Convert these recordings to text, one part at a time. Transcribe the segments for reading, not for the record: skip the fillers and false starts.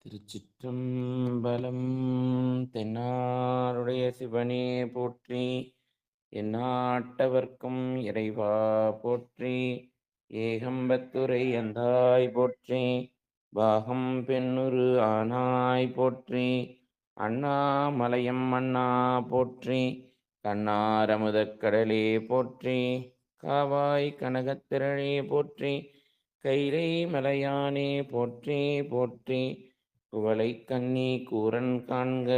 திருச்சிற்றம்பலம். தென்னாருடைய சிவனே போற்றி, எந்நாட்டவர்க்கும் இறைவா போற்றி. ஏகம்பத்துரை எந்தாய் போற்றி, பாகம் பெண்ணுரு ஆனாய் போற்றி. அண்ணாமலையம் மன்னா போற்றி, கண்ணாரமுதக் கடலே போற்றி. காவாய் கனகத்திரளே போற்றி, கைலை மலையானே போற்றி போற்றி. குவளை கண்ணி கூரன் காண்க,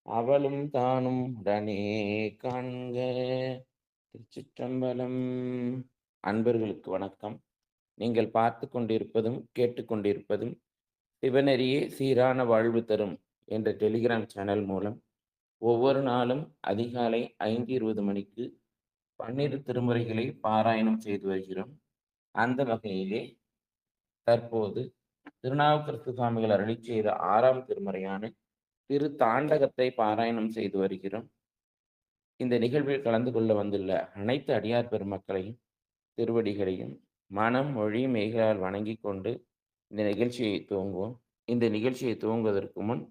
அவளும் தானும் உடனே காண்க. திருச்சிற்றம்பலம். அன்பர்களுக்கு வணக்கம். நீங்கள் பார்த்து கொண்டிருப்பதும் கேட்டுக்கொண்டிருப்பதும் சிவனெறியே சீரான வாழ்வு தரும் என்ற டெலிகிராம் சேனல் மூலம் ஒவ்வொரு நாளும் அதிகாலை 5:20 மணிக்கு 12 திருமுறைகளை பாராயணம் செய்து வருகிறோம். அந்த வகையிலே தற்போது திருநாவுக்கரசு சுவாமிகள் அருளி செய்த 6ஆம் திருமுறையான திரு தாண்டகத்தை பாராயணம் செய்து வருகிறோம். இந்த நிகழ்வில் கலந்து கொள்ள வந்துள்ள அனைத்து அடியார் பெருமக்களையும் திருவடிகளையும் மனம் மொழி மெய்களால் வணங்கி கொண்டு இந்த நிகழ்ச்சியை துவங்குவோம். இந்த நிகழ்ச்சியை துவங்குவதற்கு முன்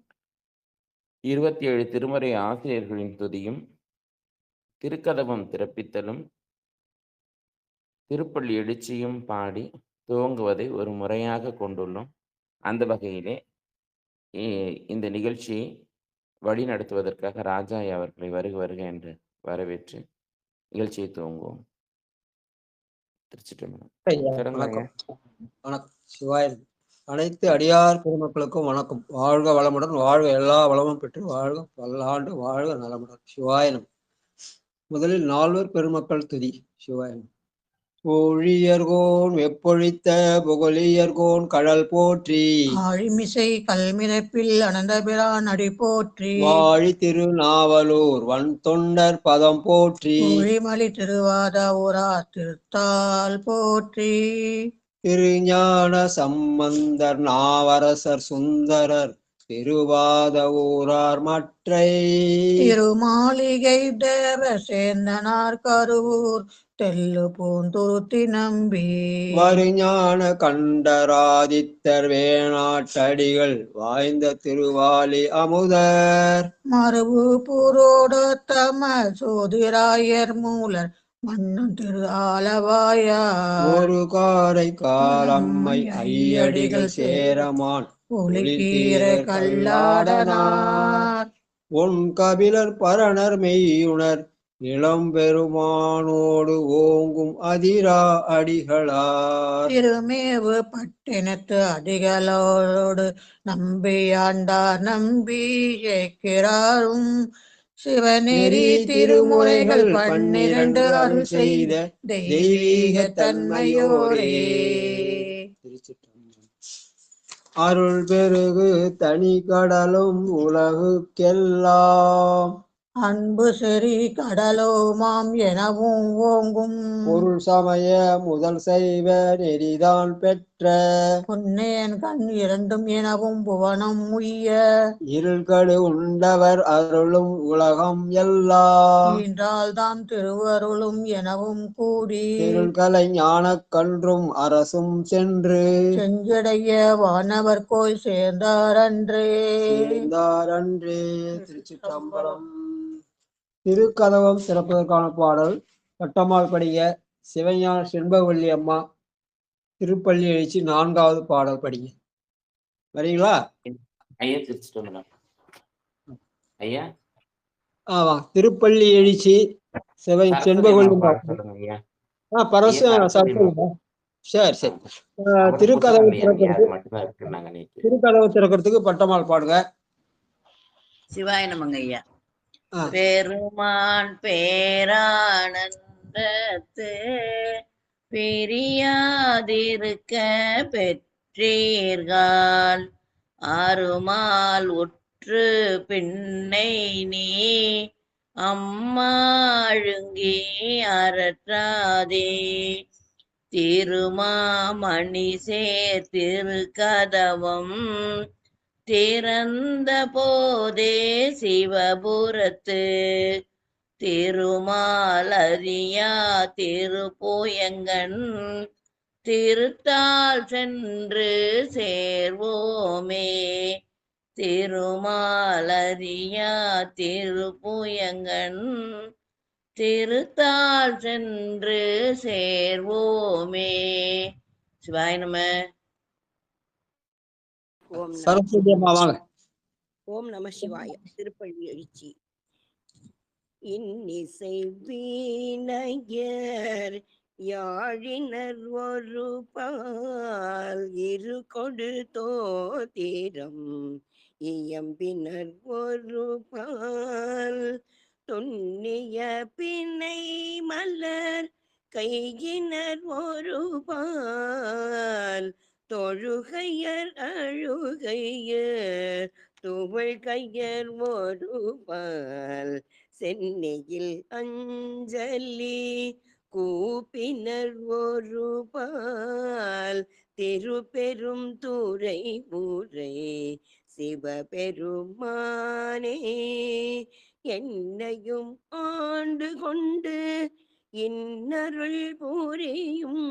27 திருமுறை ஆசிரியர்களின் துதியும் திருக்கதவம் திறப்பித்தலும் திருப்பள்ளி எழுச்சியும் பாடி துவங்குவதை ஒரு முறையாக கொண்டுள்ளோம். அந்த வகையிலே இந்த நிகழ்ச்சியை வழி நடத்துவதற்காக ராஜாய் அவர்களை வருக வருக என்று வரவேற்று நிகழ்ச்சியை துவங்குவோம். திருச்சிற்றம்பலம். வணக்கம். வணக்கம் சிவாய. அனைத்து அடியார் பெருமக்களுக்கும் வணக்கம். வாழ்க வளமுடன், வாழ்க எல்லா வளமும் பெற்று வாழ்க பல்லாண்டு, வாழ்க நலமுடன். சிவாயனம். முதலில் 4 பெருமக்கள் துதி. சிவாயனம். ஒழியர்கோன் வெப்பொழித்த புகழியர்கோன் கடல் போற்றி, ஆழிமிசை கல்மிதப்பில் அனந்தபிரான் அடி போற்றி, வாழி திருநாவலூர் வன் தொண்டர் பதம் போற்றி, ஒழிமலி திருவாத ஊரா திருத்தால் போற்றி, திருஞான சம்பந்தர் நாவரசர் சுந்தரர் திருவாத ஊரார் மற்றை, திருமாளிகை தேவ சேந்தனார் கருவூர் தெல்லு பூந்துருத்தி நம்பி, வருஞான கண்டராதித்தர் வேணாட்டடிகள் வாய்ந்த திருவாலி அமுதர், மறுவு பூரோட தம சோதிராயர் மூலர் மன்னன் திரு ஆலவாயார், ஒரு காரை காலம்மை ஐயடிகள் சேரமான் ஒளிக்கீர கல்லாடனார், உன் கபிலர் பரணர் மெய்யுணர் இளம்பெருமானோடு ஓங்கும் அதிரா அடிகளார், திருமேவு பட்டினத்து அடிகளோடு நம்பியாண்டார் நம்பி ஏற்கிறாரும், சிவநெறி திருமுறைகள் 12 அருள் செய்த தெய்வீக தன்மையோரே. அருள் பெருகு தனி கடலும் உலகுக்கெல்லாம் அன்பு செறி கடலோமாம் எனவும் ஓங்கும், பொருள் சமய முதல் செய்வ நெறிதான் பெற்ற பொன்னேன் கண் இரண்டும் எனவும் புவனம் உய்ய, இருள்கடு உண்டவர் அருளும் உலகம் எல்லாம் ஈன்றால் தான் திருவருளும் எனவும் கூடி, திருள்கலை ஞானக் கன்றும் அரசும் சென்று செஞ்சடைய வானவர் கோயில் சேர்ந்தாரன்றே. திருச்சிற்றம்பலம். திருக்கதவம் திறப்பதற்கான பாடல் பட்டமால் படிக சிவஞான செண்பகவல்லி அம்மா திருப்பள்ளி எழுச்சி 4வது பாடல் படிங்க. வரீங்களா ஐயா? திருச்சிற்றம்பலம் ஐயா. ஆமா, திருப்பள்ளி எழுச்சி செண்பகவல்லி ஐயா. பரவசம். சரி சரி. திருக்கதவு திறக்கிறதுக்கு பட்டமால் பாடுங்க. சிவாய நமங்க ஐயா. பெருமான் பேரானந்தத்து பிரியாதிருக்க பெற்றீர்கள், அருமால் உற்று பின்னை நீ அம்மாழுங்கி அரற்றாதே, திருமாமணி சேர் திருக்கதவம் திறந்த போதே சிவபுரத்து திருமாலரியா திருப்போயங்கன் திருத்தால் சென்று சேர்வோமே. திருமாலரியா திருப்புயங்கன் திருத்தால் சென்று சேர்வோமே. சிவாய நம. ஓம் நம சரஸ்வதி அம்மா வாங்க. ஓம் நம சிவாய. திருப்பள்ளி எழுச்சி. இன்னிசை வீணையர் யாழினர் ஒரு பால் இரு கொடு தோதிரம் இயம்பினர் ஒரு பால் துண்ணிய பிணை மலர் கையினர் ஒரு பால் தொழுகையர் அழுகையர் துவள் கையர் ஒரு பால் சென்னையில் அஞ்சலி கூப்பினர் ஒரு பால் திருப்பெரும் துறை ஊரை சிவபெருமானே என்னையும் ஆண்டு கொண்டு இன்னருள் புரியும்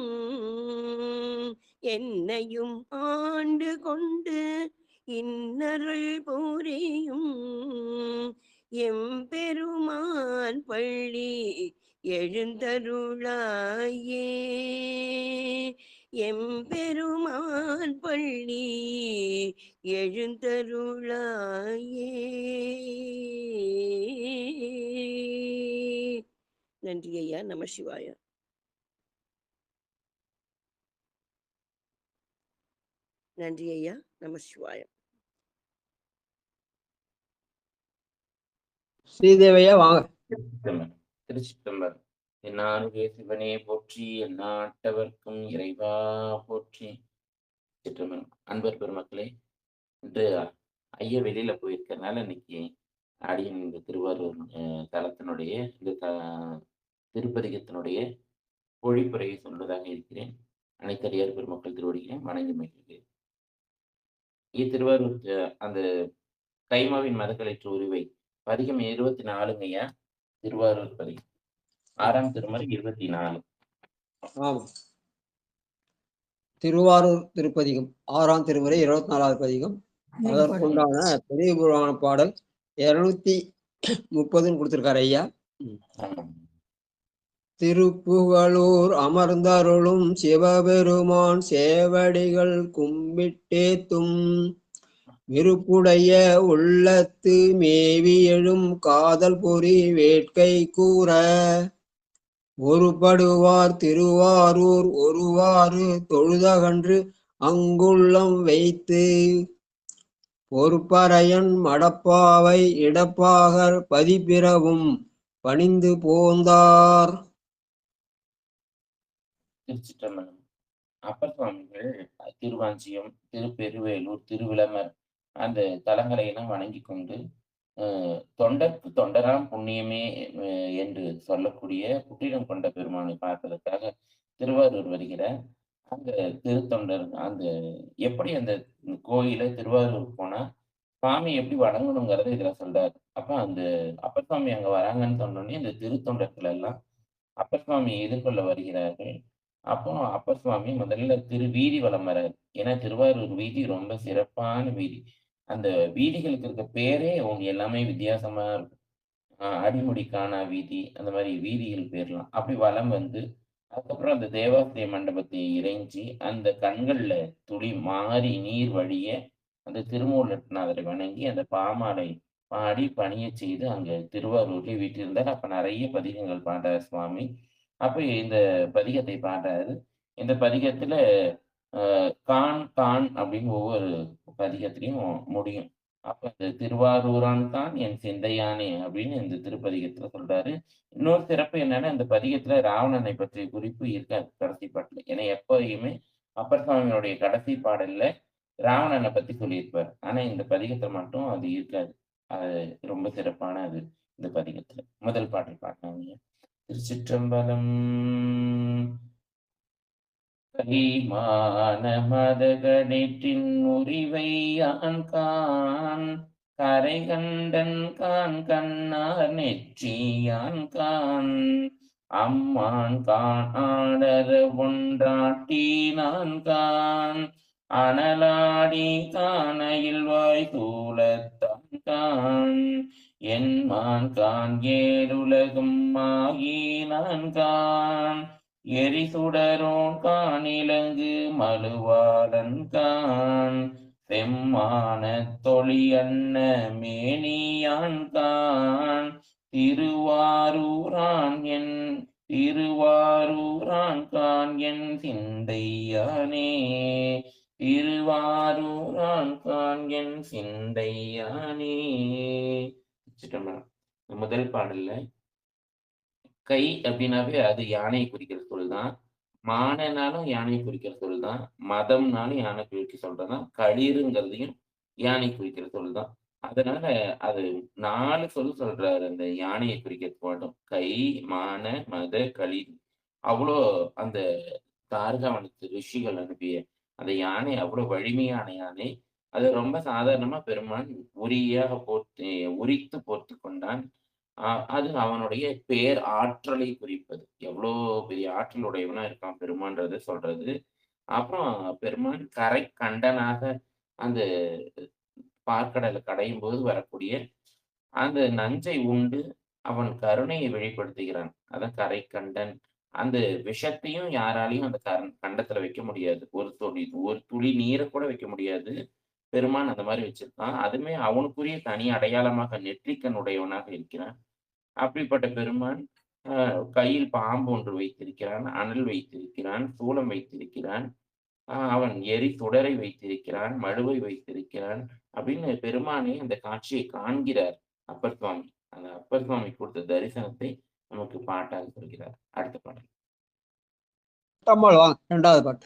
என்னையும் ஆண்டு கொண்டு இன்னருள் புரியும் எம்பெருமான் பள்ளி எழுந்தருளாயே எம்பெருமான் பள்ளி எழுந்தருளாயே. நன்றி ஐயா. நம சிவாய. நன்றி ஐயா. நம சிவாய. ஸ்ரீதேவையா வாங்க. திருச்சிற்றம்பலம். என்னானுடைய சிவனே போற்றி, எந்நாட்டவர்க்கும் இறைவா போற்றி. சிற்றம்பலம். அன்பர் பெருமக்களே, இன்று ஐயா வெளியில போயிருக்கிறதுனால இன்னைக்கு அடியின் இந்த திருவாரூர் தலத்தினுடைய இந்த திருப்பதிகத்தினுடைய பொழிப்புரையை சொல்வதாக இருக்கிறேன். அனைத்து அடியார் பெருமக்கள் திருவடிகளையும் வணங்கி மகிழ்கிறேன். திருவாரூர் அந்த கைமாவின் மதக்கலைற்று உரிவை பதிகம் 24ங்கய்யா. திருவாரூர் பதிகம் 6ஆம் திருமுறை 24. ஆமா, திருவாரூர் திருப்பதிகம் 6ஆம் திருமுறை 24வது பதிகம். அதற்குண்டான பெரிய புராண பாடல் 230 கொடுத்திருக்காரு ஐயா. திருப்புகழூர் அமர்ந்தருளும் சிவபெருமான் சேவடிகள் கும்பிட்டேத்தும் விருப்புடைய உள்ளத்து மேவி எழும் காதல் பொறி வேட்கை கூற ஒருபடுவார் திருவாரூர் ஒருவாறு தொழுதகன்று அங்குள்ளம் வைத்து பொறுப்பறையன் மடப்பாவை இடப்பாகர் பதிப்பிறவும் பணிந்து போந்தார். திருச்சிற்றம்பலம். அப்பர் சுவாமிகள் திருவாஞ்சியம், திருப்பெருவேலூர், திருவிளமர் அந்த தலங்களை எல்லாம் வணங்கி கொண்டு தொண்டர்க்கு தொண்டராம் புண்ணியமே என்று சொல்லக்கூடிய புற்றிடம் கொண்ட பெருமானை பார்ப்பதற்காக திருவாரூர் வருகிறார். அந்த திருத்தொண்டர் அந்த எப்படி அந்த கோயில திருவாரூர் போனா சுவாமி எப்படி வணங்கணுங்கிறத இதுல சொல்றாரு. அப்ப அந்த அப்பர் சுவாமி அங்க வராங்கன்னு சொன்னோடனே இந்த திருத்தொண்டர்கள் எல்லாம் அப்பர் சுவாமியை எதிர்கொள்ள வருகிறார்கள். அப்போ அப்பர் சுவாமி முதல்ல வீதி வலம் வராரு. ஏன்னா திருவாரூர் வீதி ரொம்ப சிறப்பான வீதி. அந்த வீதிகளுக்கு இருக்க பேரே எல்லாமே வித்தியாசமா இருக்கும். அடிமுடிக்கான வீதி, அந்த மாதிரி வீதிகள் பேர்லாம் அப்படி வலம் வந்து அதுக்கப்புறம் அந்த தேவாசிரிய மண்டபத்தை இறைஞ்சி அந்த கண்கள்ல துளி மாறி நீர் வழிய அந்த திருமூலநாதரை வணங்கி அந்த பாமாலை பாடி பணிய செய்து அங்க திருவாரூர்ல வீட்டிருந்தார். அப்ப நிறைய பதிகங்கள் பாடுறாரு சுவாமி. அப்ப இந்த பதிகத்தை பாடுறாரு. இந்த பதிகத்துல கான் கான் அப்படின்னு ஒவ்வொரு பதிகத்திலையும் முடியும். அப்ப இந்த திருவாரூரான் தான் என் சிந்தையானே அப்படின்னு இந்த திருப்பதிகத்துல சொல்றாரு. இன்னொரு சிறப்பு என்னன்னா, இந்த பதிகத்துல ராவணனை பற்றிய குறிப்பு இருக்காது கடைசி பாட்டுல. ஏன்னா எப்பயுமே அப்பர் சுவாமியோடைய கடைசி பாடல்ல ராவணனை பத்தி சொல்லியிருப்பார். ஆனா இந்த பதிகத்துல மட்டும் அது இருக்காது. அது ரொம்ப சிறப்பான அது இந்த பதிகத்துல. முதல் பாட்டு பாட்டாங்க. திருச்சிற்றம்பலம். கைமான மதகடிற்றின் உரிவை யான்கான் கரை கண்டன் கான் கண்ணார் நெற்றியான் கான் அம்மான் கான் ஆடர ஒன்றாட்டினான் கான் அனலாடி காணையில் வாய் சூழத்தான் கான் என்மான் கான் ஏழுலகும் ஆகினான் கான் எரிசுடரோன் காணிலங்கு மழுவாளன் கான் செம்மான தொழியன்ன மேனியான் கான் திருவாரூரான் கான் என் சிந்தையானே திருவாரூரான் கான் என் சிந்தையானே. முதல் பாடல்ல கை அப்படின்னாவே அது யானையை குறிக்கிற சொல் தான். மானனாலும் யானையை குறிக்கிற சொல் தான். மதம்னாலும் யானை குறிக்கிற சொல்றதுதான். களிறுங்கிறதையும் யானை குறிக்கிற சொல் தான். அதனால அது 4 சொல் சொல்றாரு அந்த யானையை குறிக்கிறதுக்கு மட்டும். கை, மான, மத, களிறு. அவ்வளோ அந்த தார்காவனத்து ரிஷிகள் அனுப்பிய அந்த யானை அவ்வளோ வலிமையான யானை. அது ரொம்ப சாதாரணமா பெருமான் உரித்து போர்த்து கொண்டான். அது அவனுடைய பேர் ஆற்றலை குறிப்பது. எவ்வளோ பெரிய ஆற்றல் உடையவனா இருக்கான் பெருமான்றத சொல்றது. அப்புறம் பெருமான் கரை கண்டனாக அந்த பார்க்கடலை கடையும் போது வரக்கூடிய அந்த நஞ்சை உண்டு அவன் கருணையை வெளிப்படுத்துகிறான். அதான் கரை கண்டன். அந்த விஷத்தையும் யாராலையும் அந்த கண்டத்துல வைக்க முடியாது. ஒரு துளி நீரை கூட வைக்க முடியாது. பெருமான் அந்த மாதிரி வச்சிருக்கான். அதுமே அவனுக்குரிய தனி அடையாளமாக நெற்றிக்கண் உடையவனாக இருக்கிறான். அப்படிப்பட்ட பெருமான் கையில் பாம்பு ஒன்று வைத்திருக்கிறான், அனல் வைத்திருக்கிறான், சூலம் வைத்திருக்கிறான், அவன் எரி சுடரை வைத்திருக்கிறான், மழுவை வைத்திருக்கிறான் அப்படின்னு பெருமானே அந்த காட்சியை காண்கிறார் அப்பர் சுவாமி. அந்த அப்பர் சுவாமி கொடுத்த தரிசனத்தை நமக்கு பாட்டாக சொல்கிறார். அடுத்த பாடல் பட்டம்மாள் வாங்க, 2வது பாட்டு.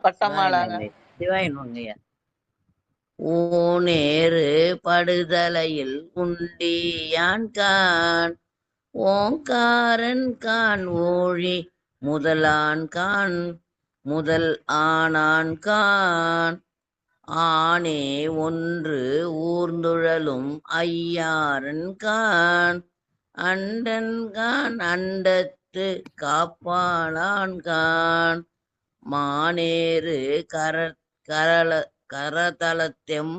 பட்டம்மாளாங்க. சிவாயனுங்கய்யா. ஊனேறு படுதலையில் உண்டியான் கான் ஓங்காரன் கான் ஊழி முதலான் கான் முதல் ஆனான் கான் ஆனே ஒன்று ஊர்ந்துழலும் ஐயாரன் கான் அண்டன் கான் அண்டத்து காப்பாளான் கான் மானேறு கரதலத்தெம்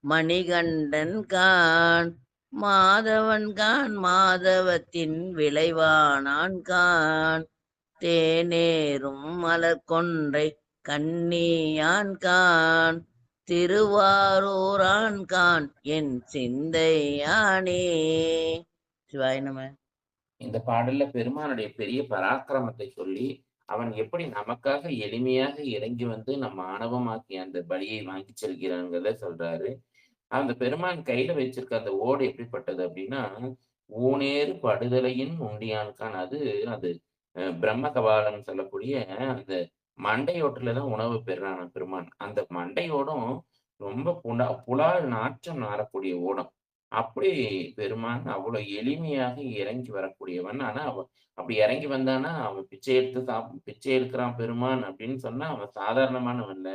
மணிகண்டன் கான் மாதவன் கான் மாதவத்தின் விளைவானான் கான் தேனேறும் மலர்கொன்றை கண்ணியான் கான் திருவாரூரான் கான் என் சிந்தையானே. சிவாய நம. இந்த பாடல்ல பெருமானுடைய பெரிய பராக்கிரமத்தை சொல்லி அவன் எப்படி நமக்காக எளிமையாக இறங்கி வந்து நம்ம ஆணவமாக்கி அந்த பலியை வாங்கி செல்கிறாங்கிறத சொல்றாரு. அந்த பெருமான் கையில வச்சிருக்க அந்த ஓடு எப்படிப்பட்டது அப்படின்னா, ஊனேறு படுதலையின் உண்டியான்கான். அது பிரம்ம கபாலம் சொல்லக்கூடிய அந்த மண்டையோட்டுலதான் உணவு பெறான பெருமான். அந்த மண்டையோடும் ரொம்ப புலால் நாற்றம் நாரக்கூடிய ஓடம். அப்படி பெருமான் அவ்வளவு எளிமையாக இறங்கி வரக்கூடியவன். ஆனா அப்படி இறங்கி வந்தானா அவன் பிச்சை எடுக்கிறான் பெருமான் அப்படின்னு சொன்னா அவன் சாதாரணமானவன் இல்ல.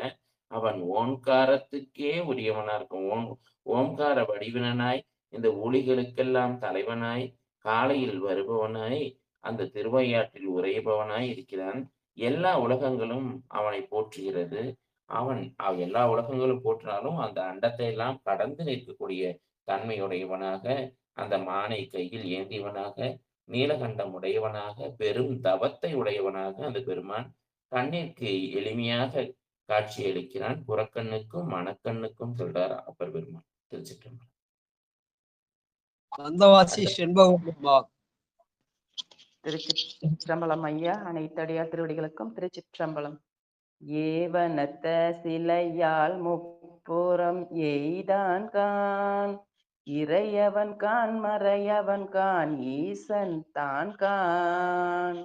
அவன் ஓங்காரத்துக்கே உரியவனா இருக்கும். ஓங்கார வடிவினனாய், இந்த ஒளிகளுக்கெல்லாம் தலைவனாய், காலையில் வருபவனாய், அந்த திருவையாற்றில் உறைபவனாய் இருக்கிறான். எல்லா உலகங்களும் அவனை போற்றுகிறது. அவன் எல்லா உலகங்களும் போற்றினாலும் அந்த அண்டத்தை எல்லாம் கடந்து நிற்கக்கூடிய தன்மையுடையவனாக, அந்த மானை கையில் ஏந்தியவனாக, நீலகண்டம் உடையவனாக, பெரும் தவத்தை உடையவனாக அந்த பெருமான் கண்ணிற்கு எளிமையாக காட்சி அளிக்கிறான். புறக்கண்ணுக்கும் மனக்கண்ணுக்கும் சொல்றார் அப்பர் பெருமான். திருச்சிற்றம்பலம். வந்தவாசி செண்பகம்மா. திருச்சிற்றம்பலம் ஐயா. அனைத்தடியார் திருவடிகளுக்கும் திருச்சிற்றம்பலம். ஏவனத்த சிலையால் முப்புறம் எய்தான் கான் இறையவன் கான் மறையவன் கான் ஈசன் தான் கான்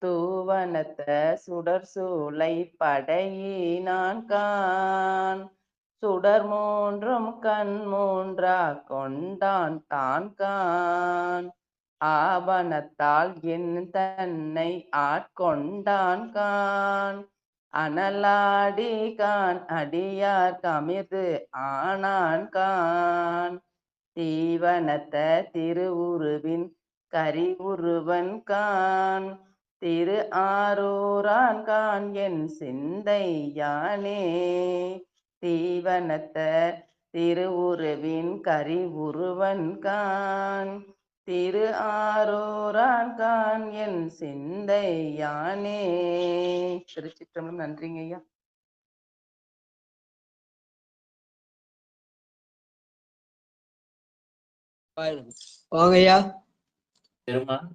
தூவனத்த சுடர் சூளை படையினான் கான் சுடர் மூன்றும் கண் மூன்றா கொண்டான் தான் கான் ஆவணத்தால் என் தன்னை ஆட்கொண்டான் கான் அனலாடி கான் அடியார் கமிர்ந்து ஆனான் கான் தீவனத்த திருவுருவின் கரிவுருவன் கான் திரு ஆரூரான் கான் என் சிந்தை யானே. தீவனத்த திருவுருவின் கரிவுருவன் கான் திரு ஆரூரான் கான் என் சிந்தை யானே. திருச்சிற்றம்பலம். நன்றிங்க ஐயா. வாங்கய்யா. பெருமான்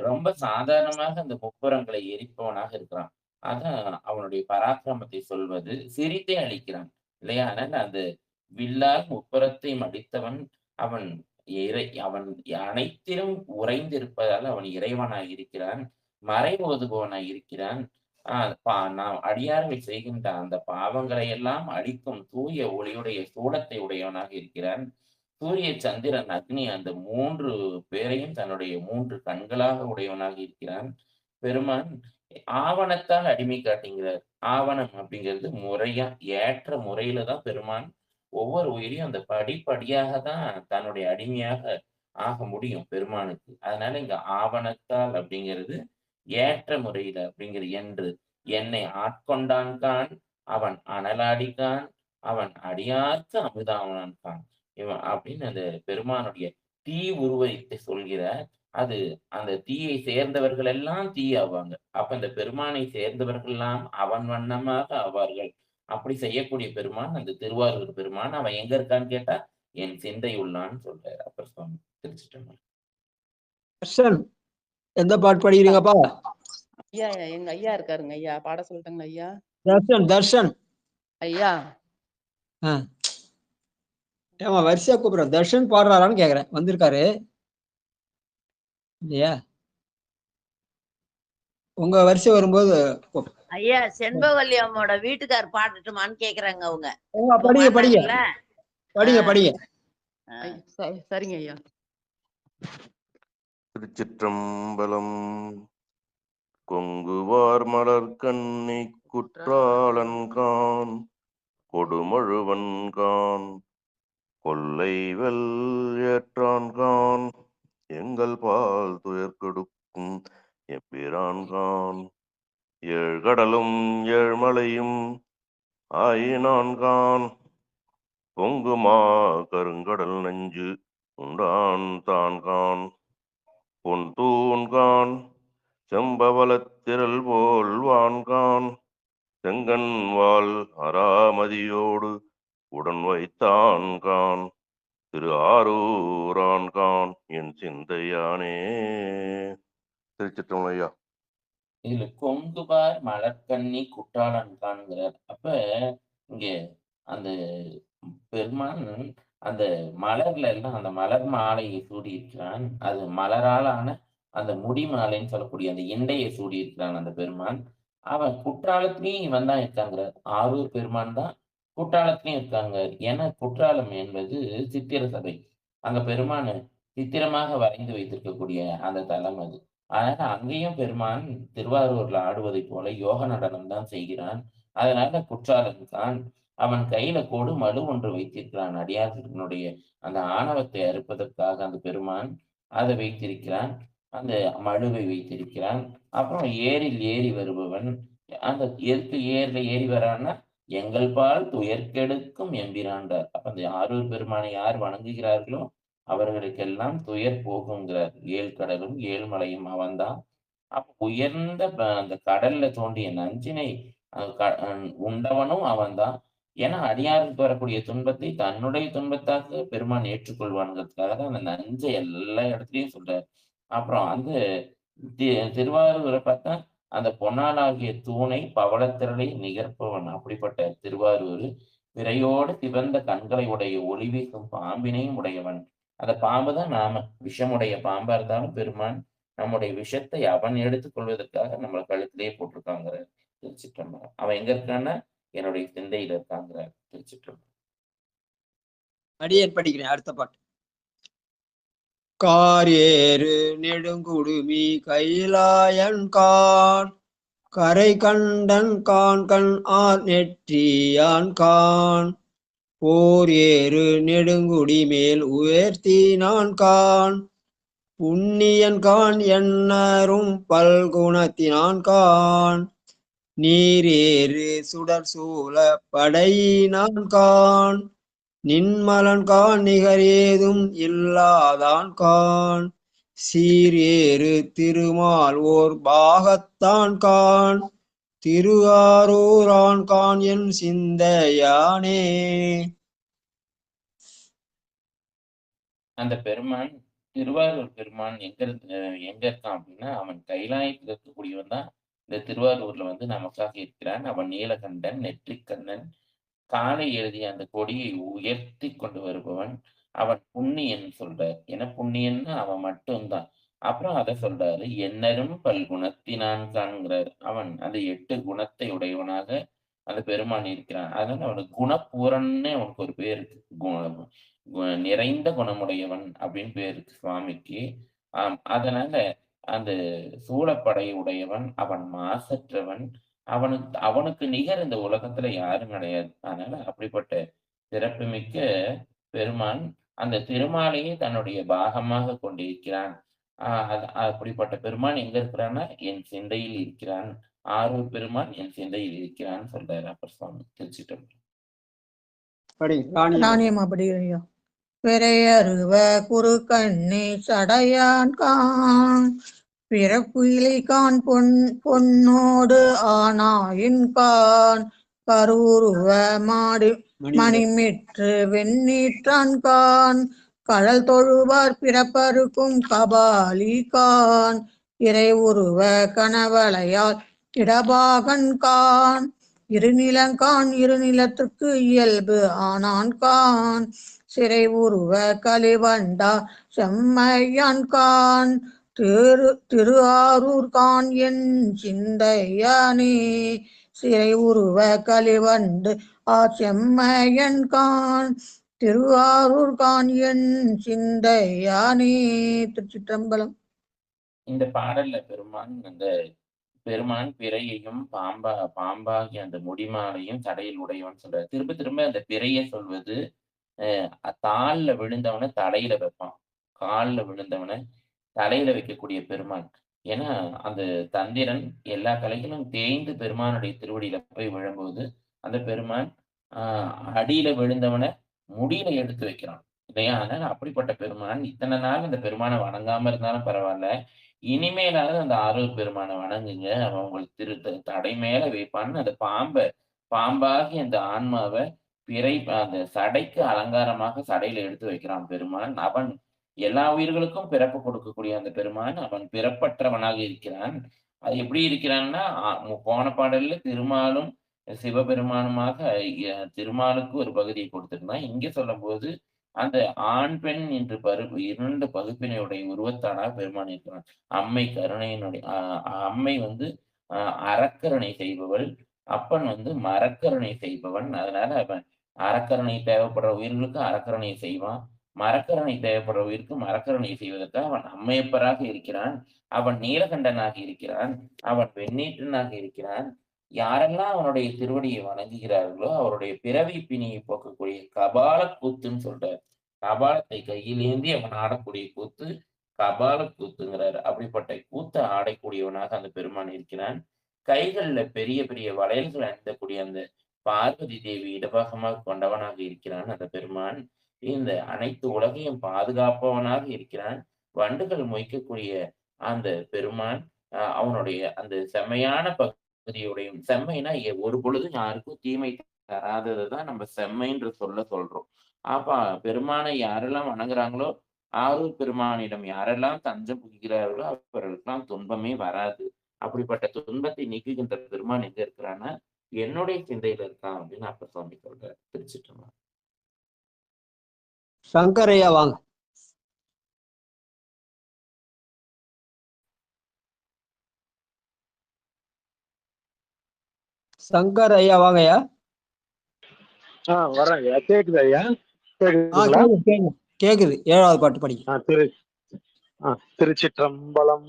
ரொம்ப சாதாரணமாக அந்த முப்புறங்களை எரிப்பவனாக இருக்கிறான். அதான் அவனுடைய பராக்கிரமத்தை சொல்வது. சிரித்தே அளிக்கிறான் இல்லையா? அதனால அந்த வில்லால் முப்புறத்தை மடித்தவன் அவன் அவன் அனைத்திலும் உறைந்திருப்பதால் அவன் இறைவனாய் இருக்கிறான், மறை ஓதுபவனாய் இருக்கிறான். நாம் அடியார்கள் செய்கின்ற அந்த பாவங்களை எல்லாம் அழிக்கும் தூய ஒளியுடைய சூடத்தை உடையவனாக இருக்கிறான். சூரிய சந்திரன் அக்னி அந்த 3 பேரையும் தன்னுடைய 3 கண்களாக உடையவனாக இருக்கிறான். பெருமான் ஆவணத்தால் அடிமை காட்டுகிறார். ஆவணம் அப்படிங்கிறது முறையா ஏற்ற முறையில தான் பெருமான் ஒவ்வொரு உயிரையும் அந்த படிப்படியாக தான் தன்னுடைய அடிமையாக ஆக முடியும் பெருமானுக்கு. அதனால இங்க ஆவணத்தால் அப்படிங்கிறது ஏற்ற முறையில அப்படிங்கிற என்று என்னை ஆட்கொண்டான் கான், அவன் அனலாடிக்கான், அவன் அடியார்க்கு அமுதாவனான் கான் இவன் அப்படின்னு அந்த பெருமானுடைய தீ உருவத்தை சொல்கிறார். அது அந்த தீயை சேர்ந்தவர்கள் எல்லாம் தீ ஆவாங்க. அப்ப இந்த பெருமானை சேர்ந்தவர்கள் எல்லாம் அவன் வண்ணமாக ஆவார்கள். அப்படி செய்யக்கூடிய பெருமான் அந்த திருவாரூர் பெருமான். அவன் எங்க இருக்கான்னு கேட்டா என் சிந்தை உள்ளான்னு சொல்றாரு அப்பர் சுவாமி. திருச்சிற்றம்பலம். தர்ஷன், எந்த பாட்டு படிக்கிறீங்கப்பா? ஐயா எங்க ஐயா இருக்காருங்க ஐயா, பாட சொல்லட்டுங்களா ஐயா? தர்ஷன் ஐயா. ஏமா வரிசையா கூப்பிடுறேன். தர்ஷன் பாடுறாரான்னு கேக்குறேன். வந்திருக்காரு இல்லையா? உங்க வரிசை வரும்போது ஐயா செண்பகவல்லி அம்மாவோட வீட்டுக்கார் பாடட்டுமான்னு கேக்குறாங்க அவங்க. படிங்க படிங்க படிங்க படிங்க. சரிங்க ஐயா. திருச்சிற்றம்பலம். கொங்குவார் மலர் கண்ணி குற்றாலன்கான் கொடுமழுவன்கான் கொல்லை வெல் ஏற்றான்கான் எங்கள் பால் துயர் கெடுக்கும் எம்பிரான்கான் ஏழ்கடலும் ஏழ்மலையும் ஆயினான்கான் பொங்குமா கருங்கடல் நெஞ்சு உண்டான் தான்கான் பொன் தூண்கான் செம்பவளத்திரல் போல் வான்கான் செங்கன் வாள் அராமதியோடு உடன் வைத்தான்கான் திரு ஆரூரான்கான் என் சிந்தையானே. திருச்சிற்றம்பலம் ஐயா. இதுல கொங்குபார் மலர்கண்ணி குற்றாலன்கான்கிறார். அப்ப இங்க அந்த பெருமான் அந்த மலர்ல எல்லாம் அந்த மலர் மாலையை சூடி இருக்கிறான். அது மலராலான அந்த முடி மாலைன்னு சொல்லக்கூடிய அந்த இண்டையை சூடி இருக்கிறான் அந்த பெருமான். அவன் குற்றாலத்திலையும் இவன் தான் இருக்காங்கிறார். ஆரூர் பெருமான் தான் குற்றாலத்திலையும் இருக்காங்க. ஏன்னா குற்றாலம் என்பது சித்திர சபை. அங்க பெருமான் சித்திரமாக வரைந்து வைத்திருக்கக்கூடிய அந்த தலம் அது. அதனால அங்கேயும் பெருமான் திருவாரூர்ல ஆடுவதை போல யோக நடனம் தான் செய்கிறான். அதனால குற்றாலன்கான். அவன் கையில கொடு மடு ஒன்று வைத்திருக்கிறான். அடியார்களுடைய அந்த ஆணவத்தை அறுப்பதற்காக அந்த பெருமான் அதை வைத்திருக்கிறான். அந்த மழுவை வைத்திருக்கிறான். அப்புறம் ஏரில் ஏறி வருபவன். அந்த எதுக்கு ஏரில ஏறி வரான்னா எங்கள் பால் துயர்கெடுக்கும் எம்பிரான்றார். அப்ப அந்த ஆரூர் பெருமானை யார் வணங்குகிறார்களோ அவர்களுக்கெல்லாம் துயர் போகுங்கிறார். 7 கடலும் 7 மலையும் அவன்தான். அப்ப உயர்ந்த அந்த கடல்ல தோண்டிய நஞ்சினை உண்டவனும் அவன்தான். ஏன்னா அடியாருக்கு வரக்கூடிய துன்பத்தை தன்னுடைய துன்பத்தாக பெருமான் ஏற்றுக்கொள்வானுங்கிறதுக்காக தான் அந்த நஞ்சை எல்லா இடத்துலயும் சொல்றாரு. அப்புறம் அந்த திருவாரூரை பார்த்தா அந்த பொன்னாலாகிய தூணை பவளத்திரளை நிகர்ப்பவன். அப்படிப்பட்ட திருவாரூர் பிறையோடு சிவந்த கண்களை உடைய ஒளி வீசும் பாம்பினையும் உடையவன். அந்த பாம்பு தான் நாம. விஷமுடைய பாம்பா இருந்தாலும் பெருமான் நம்முடைய விஷத்தை அவன் எடுத்துக் கொள்வதற்காக நம்மளை கழுத்திலேயே போட்டிருக்காங்கிற திருச்சிற்றம்பலம். அவன் எங்க இருக்கான்னா என்னுடைய சிந்தையில இருக்காங்கிற திருச்சிற்றம்பலம். அடியேன் படிக்கிறேன் அடுத்த பாட்டு. காரேறு நெடுங்குடுமி கைலாயன் கான் கரை கண்டன் கான் கண் ஆர் நெற்றியான் கான் போர் ஏறு நெடுங்குடி மேல் உயர்த்தினான் கான் புண்ணியன் கான் எண்ணரும் பல்குணத்தினான் கான் நீர் ஏறு சுடர் சூழ படையினான் கான் நின்மலன் கான் நிகர் ஏதும் இல்லாதான் கான் சீர் ஏறு திருமால் ஓர் பாகத்தான் கான் திருவாரூரான் கான் என் சிந்தையானே. அந்த பெருமான் திருவாரூர் பெருமான் எங்க இருக்கான் அப்படின்னா, அவன் கைலாயத்தில் இருக்கக்கூடியவன் தான் இந்த திருவாரூர்ல வந்து நமக்காக இருக்கிறான். அவன் நீலகண்டன், நெற்றிக்கண்ணன், காலை எழுதிய அந்த கொடியை உயர்த்தி கொண்டு வருபவன். அவன் புண்ணியன் சொல்றார். ஏன்னா புண்ணியன்னா அவன் மட்டும்தான். அப்புறம் அதை சொல்றாரு, எண்ணரும் பல்குணத்தினான் காண்கிறார். அவன் அந்த 8 குணத்தை உடையவனாக அந்த பெருமான் இருக்கிறான். அதனால அவனுக்கு குணப்பூரன்னு அவனுக்கு ஒரு பேர் இருக்கு. நிறைந்த குணமுடையவன் அப்படின்னு பேர் இருக்கு சுவாமிக்கு. அதனால அந்த சூழப்படை உடையவன், அவன் மாசற்றவன், அவனுக்கு நிகர் இந்த உலகத்துல யாரும் கிடையாது. அதனால அப்படிப்பட்ட சிறப்புமிக்க பெருமான் அந்த திருமாலையே தன்னுடைய பாகமாக கொண்டிருக்கிறான். அப்படிப்பட்ட பெருமான் எங்க இருக்கிறான்னா, என் சிந்தையில் இருக்கிறான். ஆரூர் பெருமான் என் சிந்தையில் இருக்கிறான்னு சொல்றாரு அப்பர் சுவாமி. திருச்சிட்டம்பலம். ராணியம் அப்படி ஐயா. பிறையருவ குரு கண்ணி சடையான் கான் பிறப்புயிலை கான் பொன்னோடு ஆனாயின் கான் கருவுருவ மாடு மணிமிற்று வெண்ணீற்றான் கான் கடல் தொழுவார் பிறப்பருக்கும் கபாலி கான் இறை உருவ கனவளையால் இடபாகன் கான் இருநிலங்கான் இருநிலத்துக்கு இயல்பு ஆனான் கான் சிறை உருவ கலிவண்டா செம்மையான் கான் திருஆரூர் கான் என் சிந்தையானே. சிறை உருவ கலிவண்டு செம்மையன் கான் திருஆரூர் கான் என் சிந்தையானே. திருச்சிற்றம்பலம். இந்த பாடல்ல பெருமான் பிறையையும் பாம்பாகி அந்த முடிமாலையும் தடையில் உடையவன் சொல்றாரு. திரும்ப திரும்ப அந்த பிறைய சொல்வது தாள்ல விழுந்தவனை தலையில வைப்பான், காலில் விழுந்தவனை தலையில வைக்கக்கூடிய பெருமான். ஏன்னா அந்த தந்திரன் எல்லா கலைகளும் தேய்ந்து பெருமானுடைய திருவடியில போய் விழும்போது அந்த பெருமான் அடியில விழுந்தவனை முடியில எடுத்து வைக்கிறான் இல்லையா? அதனால அப்படிப்பட்ட பெருமான் இத்தனை நாள் அந்த பெருமானை வணங்காம இருந்தாலும் பரவாயில்ல, இனிமேலாவது அந்த ஆரூர் பெருமானை வணங்குங்க, அவன் உங்களுக்கு தடை மேல வைப்பான்னு அந்த பாம்பாகி அந்த ஆன்மாவை அந்த சடைக்கு அலங்காரமாக சடையில எடுத்து வைக்கிறான் பெருமான். அவன் எல்லா உயிர்களுக்கும் பிறப்பு கொடுக்கக்கூடிய அந்த பெருமான் அவன் பிறப்பற்றவனாக இருக்கிறான். அது எப்படி இருக்கிறான்னா, போன பாடல்ல திருமாலும் சிவபெருமானுமாக திருமாலுக்கு ஒரு பகுதியை கொடுத்திருந்தான். இங்க சொல்லும் போது அந்த ஆண் பெண் என்று 2 பகுப்பினையுடைய உருவத்தானாக பெருமான் இருக்கிறான். அம்மை கருணையினுடைய அம்மை வந்து அறக்கருணை செய்பவள், அப்பன் வந்து மரக்கருணை செய்பவன். அதனால அவன் அறக்கருணை தேவைப்படுற உயிர்களுக்கு அறக்கருணை செய்வான், மரக்கருணை தேவைப்படுற உயிருக்கு மரக்கருணை செய்வதற்காக அவன் அம்மையப்பராக இருக்கிறான். அவன் நீலகண்டனாக இருக்கிறான், அவன் வெண்ணீற்றனாக இருக்கிறான். யாரெல்லாம் அவனுடைய திருவடியை வணங்குகிறார்களோ அவருடைய பிறவி பிணியை போக்கக்கூடிய கபால கூத்துன்னு சொல்றார். கபாலத்தை கையில் ஏந்தி அவன் ஆடக்கூடிய கூத்து கபால கூத்துங்கிறார். அப்படிப்பட்ட கூத்தை ஆடக்கூடியவனாக அந்த பெருமான் இருக்கிறான். கைகள்ல பெரிய பெரிய வளையல்கள் அணிந்தக்கூடிய அந்த பார்வதி தேவி இடபாகமாக கொண்டவனாக இருக்கிறான் அந்த பெருமான். இந்த அனைத்து உலகையும் பாதுகாப்பவனாக இருக்கிறான். வண்டுகள் மொய்க்கக்கூடிய அந்த பெருமான் அவனுடைய அந்த செம்மையான பகுதியுடைய செம்மைனா ஒரு பொழுதும் யாருக்கும் தீமை தராததான் நம்ம செம்மைன்ற சொல்றோம். அப்ப பெருமானை யாரெல்லாம் வணங்குறாங்களோ, ஆரூர் பெருமானிடம் யாரெல்லாம் தஞ்சம் புகுகிறார்களோ அவர்களுக்கெல்லாம் துன்பமே வராது. அப்படிப்பட்ட துன்பத்தை நீக்குகின்ற பெருமான் எங்க இருக்கிறான்னா, என்னுடைய சிந்தையில இருக்கான் அப்படின்னு அப்பர் சுவாமி சொல்றாரு. திருச்சிற்றம்பலம். சங்கரையா வாங்க. சங்கர் ஐயா வாங்கய்யா. வரேன் ஐயா. கேக்குது ஐயா? கேக்குதுங்களா? கேக்குது. 7வது பாட்டு படிங்க. திருச்சிற்றம்பலம்.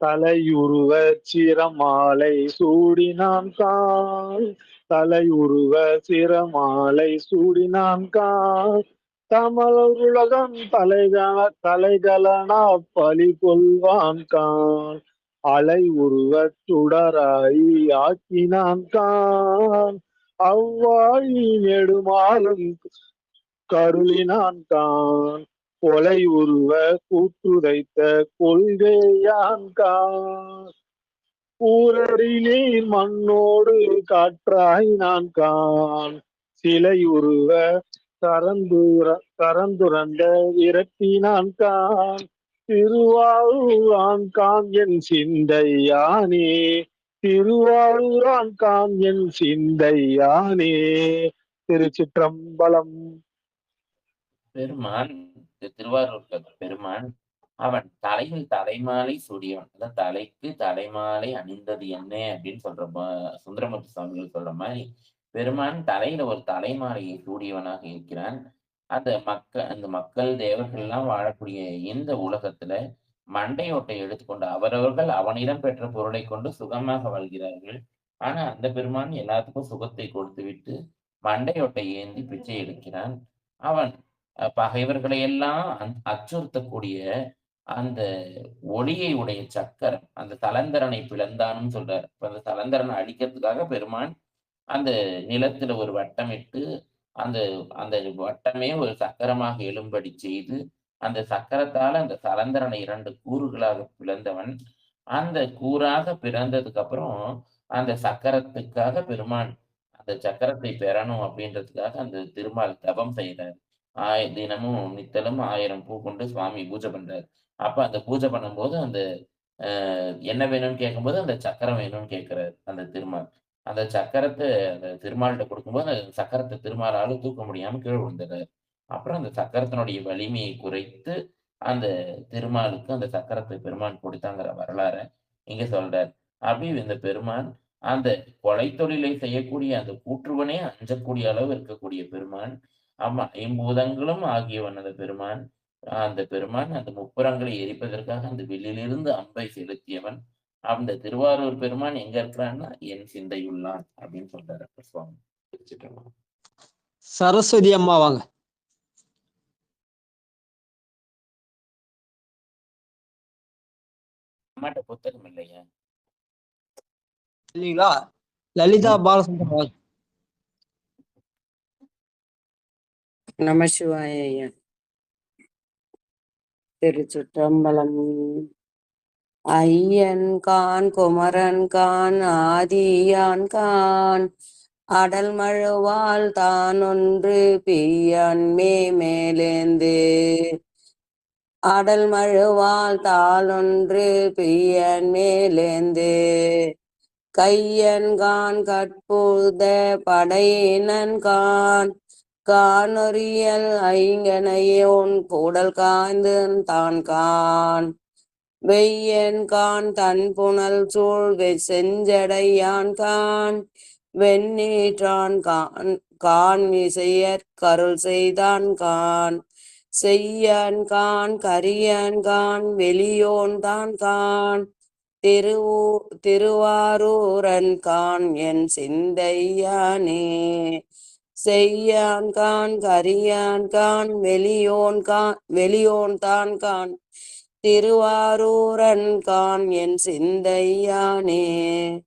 தலையுருவ சிரமாலை சூடினான் கான். தலையுருவ சிரமாலை சூடினான் கான். தமலுலகம் தலைகளனா பலி கொள்வான் கான். அலை உருவச் சுடராய் ஆக்கினான் கான். அவ்வாழி நெடுமாலும் கருளினான் கான். கொலை உருவ கூற்றுதைத்த கொள்கையான் கான். ஊரடி நீர் மண்ணோடு காற்றாய் நான் கான். சிலை உருவ கரந்துரண்ட விரட்டினான் கான். திருவாரூரான் கான் என் சிந்தையானே. திருவாரூரான் கான் என் சிந்தையானே. திருச்சிற்றம்பலம். பெருமான் திருவாரூர் பெருமான் அவன் தலையில் தலைமாலை சூடியவன். அதான் தலைக்கு தலைமாலை அணிந்தது என்ன அப்படின்னு சொல்ற சுந்தரமூர்த்தி சுவாமிகள் சொல்ற மாதிரி பெருமான் தலையில ஒரு தலைமாலையை சூடியவனாக இருக்கிறான். அந்த மக்கள் தேவர்கள் எல்லாம் வாழக்கூடிய இந்த உலகத்துல மண்டையோட்டை எடுத்துக்கொண்டு அவரவர்கள் அவனிடம் பெற்ற பொருளை கொண்டு சுகமாக வாழ்கிறார்கள். ஆனா அந்த பெருமான் எல்லாத்துக்கும் சுகத்தை கொடுத்து விட்டு மண்டையோட்டை ஏந்தி பிச்சை எடுக்கிறான். அவன் பகைவர்களை எல்லாம் அச்சுறுத்தக்கூடிய அந்த ஒளியை உடைய சக்கரம், அந்த தலந்தரனை பிளந்தான்னு சொல்றார். அந்த தலந்தரனை அழிக்கிறதுக்காக பெருமான் அந்த நிலத்துல ஒரு வட்டமிட்டு அந்த அந்த வட்டமே ஒரு சக்கரமாக எழும்படி செய்து அந்த சக்கரத்தால அந்த தலந்தரனை 2 கூறுகளாக பிளந்தவன். அந்த கூறாக பிறந்ததுக்கு அப்புறம் அந்த சக்கரத்துக்காக பெருமான் அந்த சக்கரத்தை பெறணும் அப்படின்றதுக்காக அந்த திருமால் தபம் செய்தார். தினமும் நித்தலும் 1000 பூ கொண்டு சுவாமி பூஜை பண்றாரு. அப்ப அந்த பூஜை பண்ணும்போது அந்த என்ன வேணும்னு கேட்கும்போது அந்த சக்கரம் வேணும்னு கேட்கிறாரு அந்த திருமால். அந்த சக்கரத்தை அந்த திருமால்கிட்ட கொடுக்கும்போது அந்த சக்கரத்தை திருமாலால தூக்க முடியாம கீழே விழுந்துடுறாரு. அப்புறம் அந்த சக்கரத்தினுடைய வலிமையை குறைத்து அந்த திருமாலுக்கு அந்த சக்கரத்தை பெருமான் கொடுத்தாங்கிற வரலாற இங்க சொல்றார். அப்படி இந்த பெருமான் அந்த கொலை தொழிலை செய்யக்கூடிய அந்த கூற்றுவனே அஞ்சக்கூடிய அளவு இருக்கக்கூடிய பெருமான். ஆமா, ஐம்பூதங்களும் ஆகியவன் அந்த பெருமான். அந்த முப்புறங்களை எரிப்பதற்காக அந்த வில்லிலிருந்து அம்பை செலுத்தியவன். அந்த திருவாரூர் பெருமான் எங்க இருக்கிறான்னா என் சிந்தையுள்ளான் அப்படின்னு சொல்றாரு சுவாமி. சரஸ்வதி அம்மா வாங்க. அம்மாட்ட புத்தகம் இல்லையா? இல்லைங்களா? லலிதா பாலசுந்தரம் வாங்க. நம சிவாய ஐயா. திருச்சிற்றம்பலம். ஐயன் கான் குமரன் கான் ஆதியான் கான் அடல் மழுவால் தான் ஒன்று பியன் மேலேந்து. அடல் மழுவால் தாளொன்று பியன் மேலேந்து. கையன் கான் கற்புத படையினன் கான் கானொரியல் ஐங்கனையோன் கூடல் காய்ந்து தான் கான். வெய்யன் கான் தன் புனல் சூழ் செஞ்சடையான் கான் வெண்ணீற்றான் கான் விசையற் கருள் செய்தான் கான். செய்யான் கான் கரியன் கான் வெளியோன் தான் கான். திருவாரூரன் கான் என் சிந்தையானே. செய்யான் கான் கரியான் கான் வெளியோன் தான் கான். திருவாரூரன் கான் என் சிந்தையானே.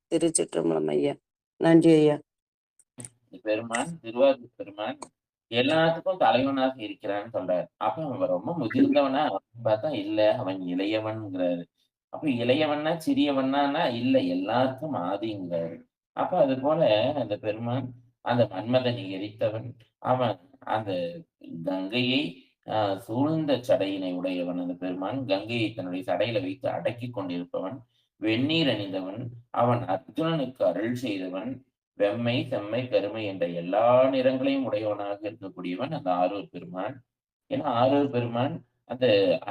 திருச்சிற்றம்பலம் ஐயா. நன்றி ஐயா. பெருமான் திருவாரூர் பெருமான் எல்லாத்துக்கும் தலைவனாக இருக்கிறான்னு சொல்றாரு. அப்ப அவன் ரொம்ப முதிர்ந்தவனா பார்த்தா இல்ல, அவன் இளையவன்ங்கிறாரு. அப்ப இளையவன்னா சிறியவன்னா இல்ல, எல்லாருக்கும் ஆதிங்கிறாரு. அப்ப அது போல அந்த பெருமான் அந்த மன்மதனை எரித்தவன். அவன் அந்த கங்கையை சூழ்ந்த சடையினை உடையவன். அந்த பெருமான் கங்கையை தன்னுடைய சடையில வைத்து அடக்கி கொண்டிருப்பவன். வெந்நீர் அணிந்தவன். அவன் அர்ஜுனனுக்கு அருள் செய்தவன். வெம்மை செம்மை கருமை என்ற எல்லா நிறங்களையும் உடையவனாக இருக்கக்கூடியவன் அந்த ஆரூர் பெருமான். ஏன்னா ஆரூர் பெருமான் அந்த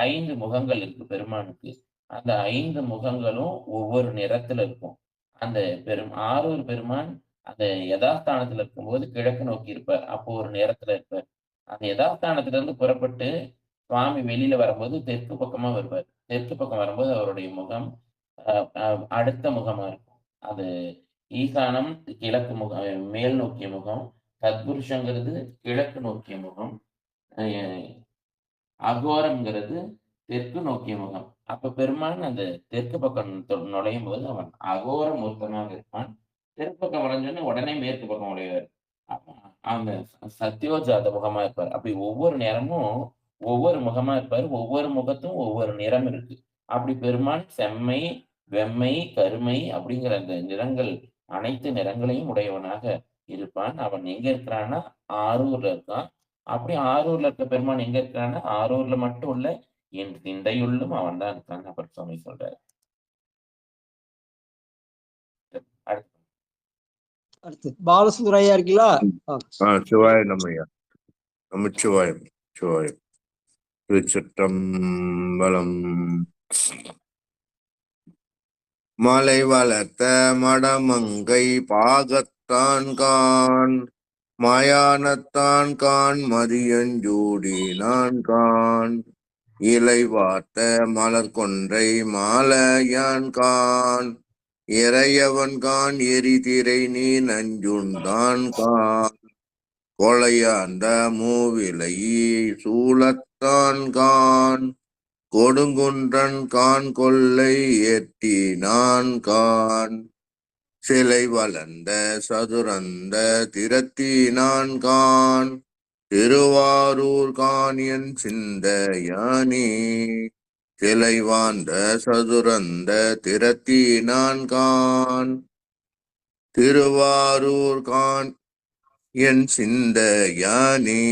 5 முகங்கள் இருக்கு பெருமானுக்கு. அந்த 5 முகங்களும் ஒவ்வொரு நிறத்துல இருக்கும். அந்த ஆரூர் பெருமான் அந்த யதாஸ்தானத்துல இருக்கும்போது கிழக்கு நோக்கி இருப்பார். அப்போ ஒரு நேரத்துல இருப்பார். அந்த யதாஸ்தானத்துல இருந்து புறப்பட்டு சுவாமி வெளியில வரும்போது தெற்கு பக்கமா வருவார். தெற்கு பக்கம் வரும்போது அவருடைய முகம் அடுத்த முகமா இருக்கும். அது ஈசானம் கிழக்கு முகம், மேல் நோக்கிய முகம். தத்புருஷங்கிறது கிழக்கு நோக்கிய முகம். அகோரம்ங்கிறது தெற்கு நோக்கிய முகம். அப்ப பெருமான் அந்த தெற்கு பக்கம் நுழையும் போது அவன் அகோர மூர்த்தமாக இருப்பான். தெற்கு பக்கம் நுழைஞ்சோடனே உடனே மேற்கு பக்கம் நுழைவார். அப்ப அந்த சத்யோஜாத முகமா இருப்பார். அப்படி ஒவ்வொரு நேரமும் ஒவ்வொரு முகமா இருப்பார். ஒவ்வொரு முகத்தும் ஒவ்வொரு நிறம் இருக்கு. அப்படி பெருமான் செம்மை, வெம்மை, கருமை அப்படிங்கிற அந்த நிறங்கள், அனைத்து நிறங்களையும் உடையவனாக இருப்பான். அவன் எங்க இருக்கிறான்னா ஆரூர்ல இருக்கான். அப்படி ஆரூர்ல இருக்க பெருமான் எங்க இருக்கான்னா ஆரூர்ல மட்டும் இல்ல, என் சிந்தையுள்ளும் அவன் தான் இருக்கான்னு அப்புறம் சுவாமி சொல்றாரு. அடுத்து பாலசுந்தரையா இருக்கீங்களா? சிவாய நம்மையா, நமச்சிவாயம், சிவாயம். திருச்சிற்றம்பலம். மலை வளர்த்த மடமங்கை பாகத்தான் கான், மயானத்தான் கான், மதியஞ்சூடி நான் கான், இலை வார்த்த மலர் கொன்றை மாலையான் கான், இறையவன் கான், எரிதிரை நீ நஞ்சுண்டான் கான், கொலையாண்ட மூவிலை சூலத்தான் கான், கொடுங்குன்றன் கான், கொல்லை ஏற்றினான் கான், சிலை வளர்ந்த சதுரந்த திறத்தினான் கான், திருவாரூர் கான் என் சிந்தையானே, சிலை வாழ்ந்த சதுரந்த திறத்தினான் கான், திருவாரூர் கான் என் சிந்தையானே.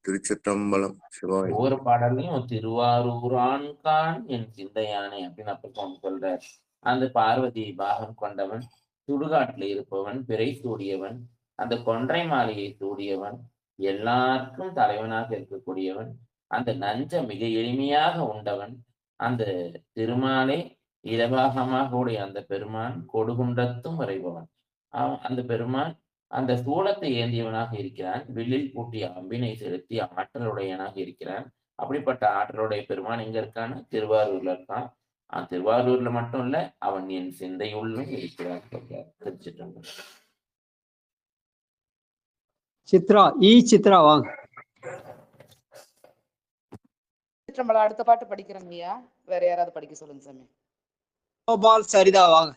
திருச்சிற்றம்பலம். சிவாய். ஒவ்வொரு பாடல்லையும் திருவாரூரான் கான் என் சிந்தையானே அப்படின்னு அப்ப சொல்றார். அந்த பார்வதி பாகம் கொண்டவன், சுடுகாட்டுல இருப்பவன், பிறை சூடியவன், அந்த கொன்றை மாலையை சூடியவன், எல்லாருக்கும் தலைவனாக இருக்கக்கூடியவன், அந்த நஞ்ச மிக எளிமையாக உண்டவன், அந்த திருமாலை இடபாகமாக உடைய அந்த பெருமான் கொடுகுன்றத்தும் வரைபவன். அந்த பெருமான் அந்த சூலத்தை ஏந்தியவனாக இருக்கிறான். வில்லில் பூட்டிய அம்பினை செலுத்தி ஆற்றலுடையவனாக இருக்கிறான். அப்படிப்பட்ட ஆற்றலுடைய பெருமான் எங்க இருக்கான்னு திருவாரூர்ல இருக்கான். திருவாரூர்ல மட்டும் இல்ல, அவன் என் சிந்தையுள்ளும் இருக்கிறான். திருச்சிற்றம்பலம். சித்ரா சித்ரா வாங்க. அடுத்த பாட்டு படிக்கிறேங்க ஐயா. வேற யாராவது படிக்க சொல்லுங்க சாமி. கோபால் சரிதா வாங்க.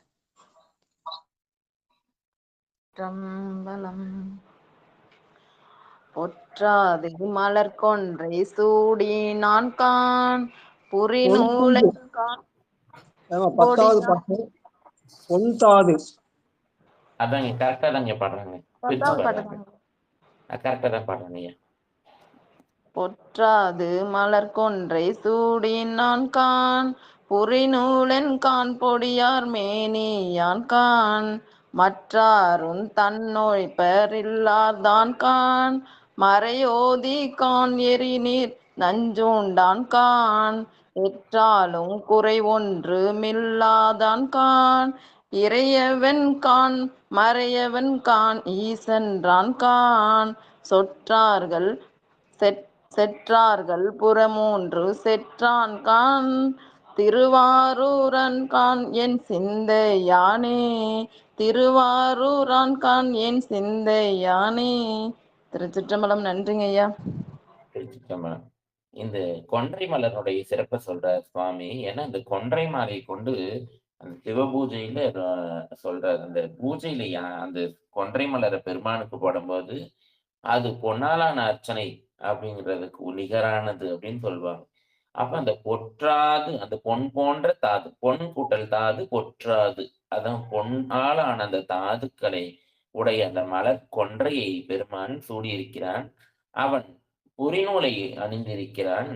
பொற்றாது மலர் கொன்றை சூடி நான் கான், புரி நூலை கான். 10வது பாட்டு பொன்தாது. அதாங்க கரெக்டா தாங்க பாடுறாங்க. கரெக்டா தான் பாடுறாங்க. பொற்றாது மலர் கொன்றை சூடி நான் கான், புரி நூலன் கான், பொடியார் மேனியான் கான், மற்றாரும் தன்னோய் பெறில்லாதான் கான், மறையோதி கான், எரி நீர் நஞ்சுண்டான் கான், எற்றாலும் குறை ஒன்று மில்லாதான் கான், இறையவன் கான், மறையவன் கான், ஈசன்றான் கான், சொற்றார்கள் செற்றார்கள் புறமூன்று செற்றான் கான், திருவாரூரன் கான் என் சிந்தையானே, திருவாரூரான் கான் என் சிந்தையானே. திருச்சிற்றம்பலம். நன்றிங்க ஐயா. திருச்சிற்றம்பலம். இந்த கொன்றை மலருடைய சிறப்பை சொல்றார் சுவாமி. ஏன்னா இந்த கொன்றை மாலையை கொண்டு அந்த சிவபூஜையில சொல்றாரு. அந்த பூஜையில அந்த கொன்றை மலரை பெருமானுக்கு போடும்போது அது பொன்னாலான அர்ச்சனை அப்படிங்கிறதுக்கு நிகரானது அப்படின்னு சொல்லுவாங்க. அப்ப அந்த பொற்றாது, அந்த பொன் போன்ற தாது, பொன் கூட்டல் தாது பொற்றாது, அதான் பொன்னாலான அந்த தாதுக்களை உடைய அந்த மலர் கொன்றையை பெருமான் சூடியிருக்கிறான். அவன் புரிநூலை அணிந்திருக்கிறான்.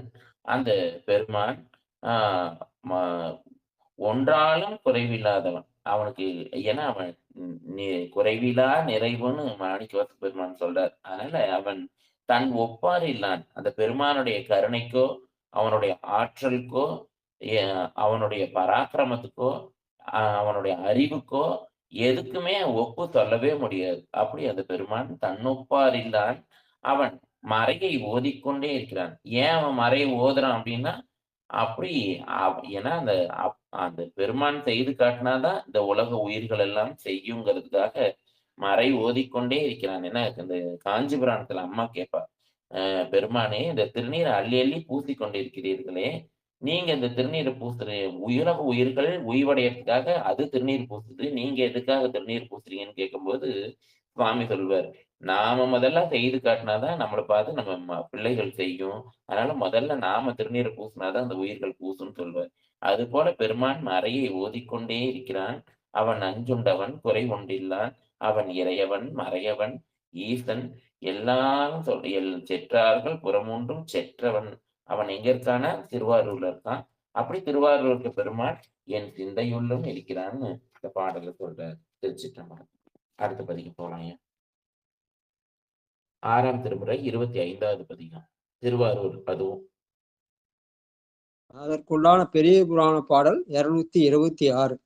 அந்த பெருமான் ஒன்றாலும் குறைவில்லாதவன். அவனுக்கு ஏன்னா அவன் குறைவிலா நிறைவுன்னு மாணிக்கவாச பெருமான் சொல்றார். அதனால அவன் தன் ஒப்பார் இல்லான். அந்த பெருமானுடைய கருணைக்கோ, அவனுடைய ஆற்றலுக்கோ, அவனுடைய பராக்கிரமத்துக்கோ, அவனுடைய அறிவுக்கோ எதுக்குமே ஒப்பு சொல்லவே முடியாது. அப்படி அந்த பெருமான் தன்னொப்பார் இல்லான். அவன் மறையை ஓதிக்கொண்டே இருக்கிறான். ஏன் அவன் மறையை ஓதுறான் அப்படின்னா, அப்படி ஏன்னா அந்த பெருமான் செய்து காட்டினாதான் இந்த உலக உயிர்கள் எல்லாம் செய்யுங்கிறதுக்காக மறை ஓதிக்கொண்டே இருக்கிறான். ஏன்னா இந்த காஞ்சி புராணத்துல அம்மா கேட்பா, பெருமானே இந்த திருநீரை அள்ளி அள்ளி பூசி கொண்டிருக்கிறீர்களே, நீங்க இந்த திருநீரை உலக உயிர்கள் உய்வடையறதுக்காக அது திருநீர் பூசுது, நீங்க எதுக்காக திருநீர் பூசுறீங்கன்னு கேட்கும்போது சுவாமி சொல்வார், நாம முதல்ல செய்து காட்டினாதான் நம்மளை பார்த்து நம்ம பிள்ளைகள் செய்யும். அதனால முதல்ல நாம திருநீரை பூசினாதான் அந்த உயிர்கள் பூசுன்னு சொல்வார். அது போல பெருமான் மறையை ஓதிக்கொண்டே இருக்கிறான். அவன் அஞ்சுண்டவன் குறை ஒன்றில்லான், அவன் இறையவன் மறையவன் ஈசன் எல்லாரும் செற்றார்கள் புறமூன்றும் செற்றவன். அவன் எங்க இருக்கானா? திருவாரூர்ல இருக்கான். அப்படி திருவாரூருக்கு பெருமாள் என் சிந்தையுள்ளும் இருக்கிறான்னு இந்த பாடல சொல்றார். திருச்சிற்றம்பலம். அடுத்த பதிகம் போலாம். 6ஆம் திருமுறை 25வது பதிகம், திருவாரூர். அதுவும் அதற்குள்ளான பெரிய புராண பாடல் 226.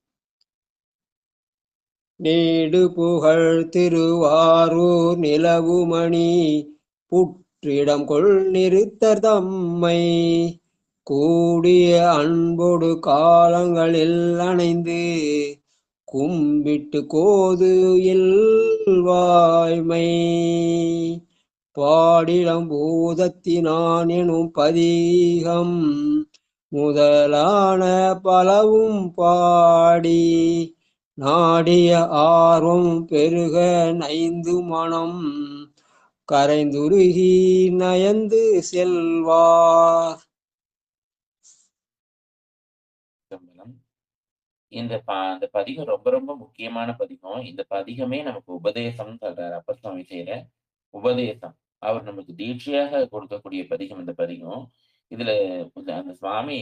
நீடு புகழ் திருவாரூர் நிலவுமணி புற்றிடம் கொள் நிறுத்தர் தம்மை கூடிய அன்பொடு காலங்களில் அணைந்து கும்பிட்டு கோது வாய்மை பாடிடம் பூதத்தினான் எனும் பதிகம் முதலான பலவும் பாடி நாடிய ஆர்வம் பெருக நைந்து மனம் கரைந்துருகி நயந்து செல்வார். இந்த பதிகம் ரொம்ப ரொம்ப முக்கியமான பதிகம். இந்த பதிகமே நமக்கு உபதேசம் சொல்றாரு. அப்பர் சுவாமி செய்யற உபதேசம், அவர் நமக்கு தீட்சையாக கொடுக்கக்கூடிய பதிகம் இந்த பதிகம். இதுல அந்த சுவாமி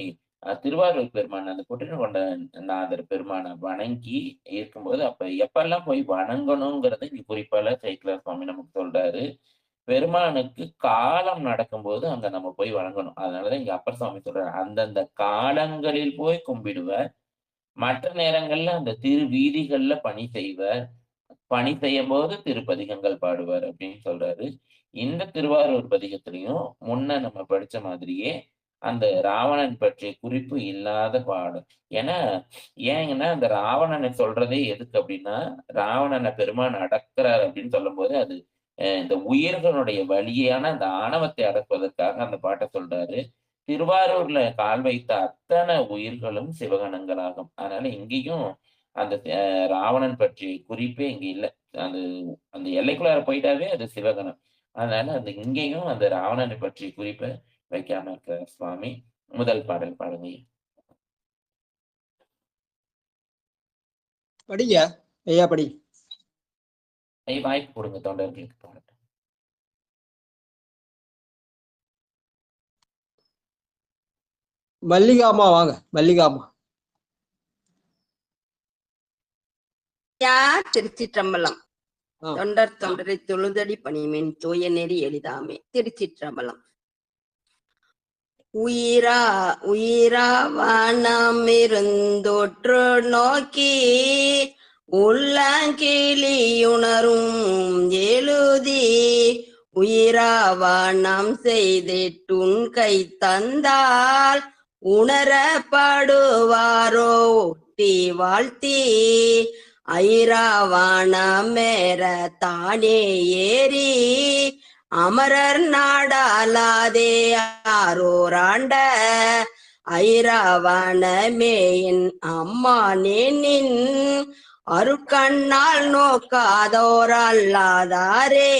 திருவாரூர் பெருமான் அந்த குற்றின கொண்ட நாதர் பெருமானை வணங்கி இருக்கும்போது அப்ப எப்பெல்லாம் போய் வணங்கணுங்கிறத இங்க குறிப்பால சேக்கிழார் சுவாமி நமக்கு சொல்றாரு. பெருமானுக்கு காலம் நடக்கும்போது அங்க நம்ம போய் வணங்கணும். அதனாலதான் இங்க அப்பர் சுவாமி சொல்றாரு, அந்தந்த காலங்களில் போய் கும்பிடுவர், மற்ற நேரங்கள்ல அந்த திரு வீதிகள்ல பணி செய்வர், பணி செய்யும் போது திருப்பதிகங்கள் பாடுவார் அப்படின்னு சொல்றாரு. இந்த திருவாரூர் பதிகத்திலையும் முன்ன நம்ம படிச்ச மாதிரியே அந்த ராவணன் பற்றிய குறிப்பு இல்லாத பாடல். ஏன்னா அந்த ராவணனை சொல்றதே எதுக்கு அப்படின்னா, ராவணனை பெருமான் அடக்குறார் அப்படின்னு சொல்லும் போது அது இந்த உயிர்களுடைய வலியான அந்த ஆணவத்தை அடக்குவதற்காக அந்த பாட்டை சொல்றாரு. திருவாரூர்ல கால் வைத்த அத்தனை உயிர்களும் சிவகணங்களாகும். அதனால இங்கேயும் அந்த ராவணன் பற்றிய குறிப்பே இங்க இல்லை. அந்த எல்லைக்குள்ளார போயிட்டாவே அது சிவகணம். அதனால இங்கேயும் அந்த ராவணனை பற்றிய குறிப்பை வைக்காம இருக்கிற சுவாமி. முதல் பாடல் பாடுங்க. படிங்க ஐயா, படி. வாய்ப்பு கொடுங்க தொண்டர்களுக்கு பாடட்டும். மல்லிகாமா வாங்க, மல்லிகாமா. திருச்சிற்றம்பலம். தொண்டர் தொண்டரை தொழுதடி பணிமேன் தூய நெறி எளிதாமே. திருச்சிற்றம்பலம். உயிரா வானம் இருந்தொற்று நோக்கி உள்ளங்கிளியுணரும் எழுதி உயிராவானம் செய்திட்டுன் கை தந்தால் உணரப்படுவாரோ ஒட்டி வாழ்த்தி ஐராவானமேற தானே ஏறி அமரர் நாடாலாதே ஆரோராண்ட ஐராவானமேயின் அம்மா நேனின் அருட்கண்ணால் நோக்காதோர் அல்லாதாரே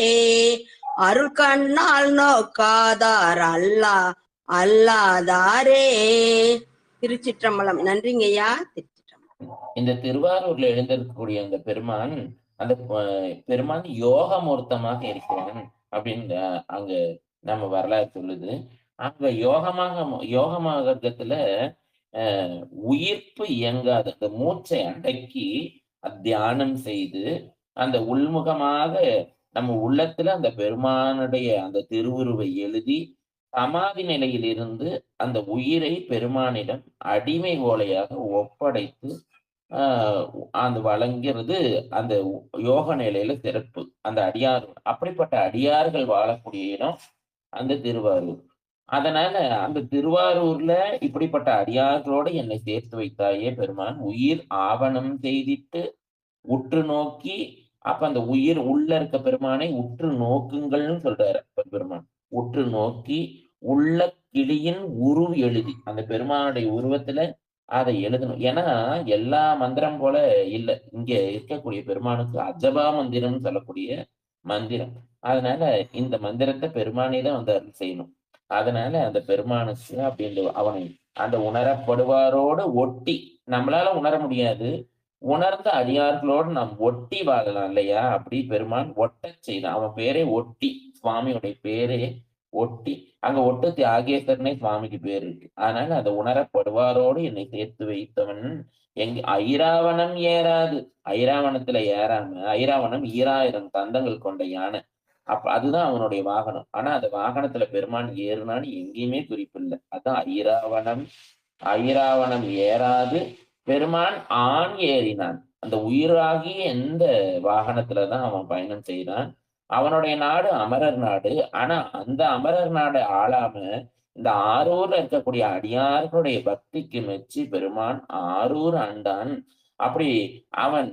அருட்கண்ணால் நோக்காதார் அல்லாதாரே. திருச்சிற்றம்பலம். நன்றிங்கய்யா. இந்த திருவாரூர்ல எழுந்திருக்கக்கூடிய அந்த பெருமான் யோகமூர்த்தமாக இருக்கிறான் அப்படின்னு அங்க நம்ம வரலாறு சொல்லுது. அங்க யோகமாகத்துல உயிர்ப்பு இயங்காத அந்த மூச்சை அடக்கி தியானம் செய்து அந்த உள்முகமாக நம்ம உள்ளத்துல அந்த பெருமானுடைய அந்த திருவுருவை எழுதி சமாதி நிலையில் இருந்து அந்த உயிரை பெருமானிடம் அடிமை ஓலையாக ஒப்படைத்து அந்த வழங்கிறது அந்த யோக நிலையில சிறப்பு. அந்த அப்படிப்பட்ட அடியார்கள் வாழக்கூடிய இடம் அந்த திருவாரூர். அதனால அந்த திருவாரூர்ல இப்படிப்பட்ட அடியார்களோடு என்னை சேர்த்து வைத்தாயே பெருமான், உயிர் ஆவணம் செய்திட்டு உற்று நோக்கி, அப்ப அந்த உயிர் உள்ள இருக்க பெருமானை உற்று நோக்குங்கள்னு சொல்றாரு அப்பர் பெருமான். உற்று நோக்கி உள்ள கிளியின் உருவ எழுதி, அந்த பெருமானுடைய உருவத்துல அதை எழுதணும். ஏன்னா எல்லா மந்திரம் போல இல்ல. இங்க இருக்கக்கூடிய பெருமானுக்கு அஜபா மந்திரம்னு சொல்லக்கூடிய மந்திரம். அதனால இந்த மந்திரத்தை பெருமானே தான் வந்து அருள் செய்யணும். அதனால அந்த பெருமானுக்கு அப்படி அவனை அந்த உணரப்படுவாரோடு ஒட்டி, நம்மளால உணர முடியாது, உணர்ந்த அடியார்களோடு நாம் ஒட்டி வாழலாம் இல்லையா? அப்படி பெருமான் ஒட்டச் செய்தான். அவன் பேரே ஒட்டி, சுவாமியுடைய பேரே ஒட்டி. அங்க ஒட்டு தியாகேசர்னே சுவாமிக்கு பேர் இருக்கு. அதனால அந்த உணரப்படுவாரோடு என்னை சேர்த்து வைத்தவன் எங்க ஐராவணம் ஏறாது. ஐராவணத்துல ஏறாம, ஐராவணம் 2000 தந்தங்கள் கொண்ட யானை. அப்ப அதுதான் அவனுடைய வாகனம். ஆனா அந்த வாகனத்துல பெருமான் ஏறுனான்னு எங்கேயுமே குறிப்பில்லை. அதான் ஐராவணம். ஐராவணம் ஏறாது பெருமான் ஆண் ஏறினான். அந்த உயிராகிய எந்த வாகனத்துலதான் அவன் பயணம் செய்தான். அவனுடைய நாடு அமரர் நாடு. ஆனா அந்த அமரர் நாடு ஆளாம இந்த ஆரூர்ல இருக்கக்கூடிய அடியார்களுடைய பக்திக்கு மெச்சி பெருமான் ஆரூர் ஆண்டான். அப்படி அவன்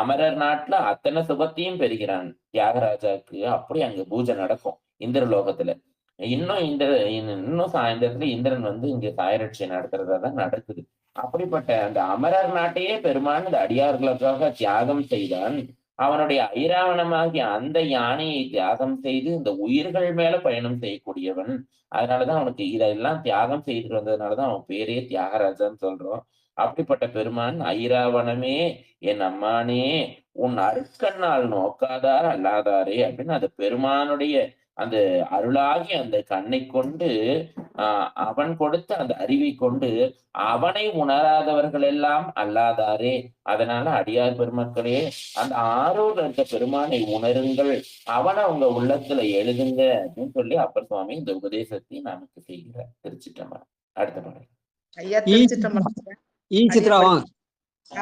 அமரர் நாட்டுல அத்தனை சுகத்தையும் பெறுகிறான் தியாகராஜாக்கு. அப்படி அங்க பூஜை நடக்கும் இந்திரலோகத்துல. இன்னும் சாயந்தரத்துல இந்திரன் வந்து இங்க சாயரட்சை நடத்துறதா தான் நடக்குது. அப்படிப்பட்ட அந்த அமரர் நாட்டையே பெருமான் இந்த அடியார்களுக்காக தியாகம் செய்தான். அவனுடைய ஐராவணமாகிய அந்த யானையை தியாகம் செய்து இந்த உயிர்கள் மேல பயணம் செய்யக்கூடியவன். அதனாலதான் அவனுக்கு இதெல்லாம் தியாகம் செய்துட்டு வந்ததுனாலதான் அவன் பேரே தியாகராஜான்னு சொல்றோம். அப்படிப்பட்ட பெருமான் ஐராவணமே என் அம்மானே உன் அருட்கண்ணால் நோக்காதார் அல்லாதாரே அப்படின்னு அந்த பெருமானுடைய அந்த அருளாகி அந்த கண்ணை கொண்டு அவன் கொடுத்த அந்த அறிவை கொண்டு அவனை உணராதவர்கள் எல்லாம் அல்லாதாரே. அதனால அடியார் பெருமக்களே, அந்த ஆரூர்ல இருக்க பெருமானை உணருங்கள், அவனை உங்க உள்ளத்துல எழுதுங்க அப்படின்னு சொல்லி அப்பர் சுவாமி இந்த உபதேசத்தை நமக்கு செய்கிறார். திருச்சிற்றம்பலம். அடுத்த பாடல். ஐயா திருச்சிற்றம்பலம்.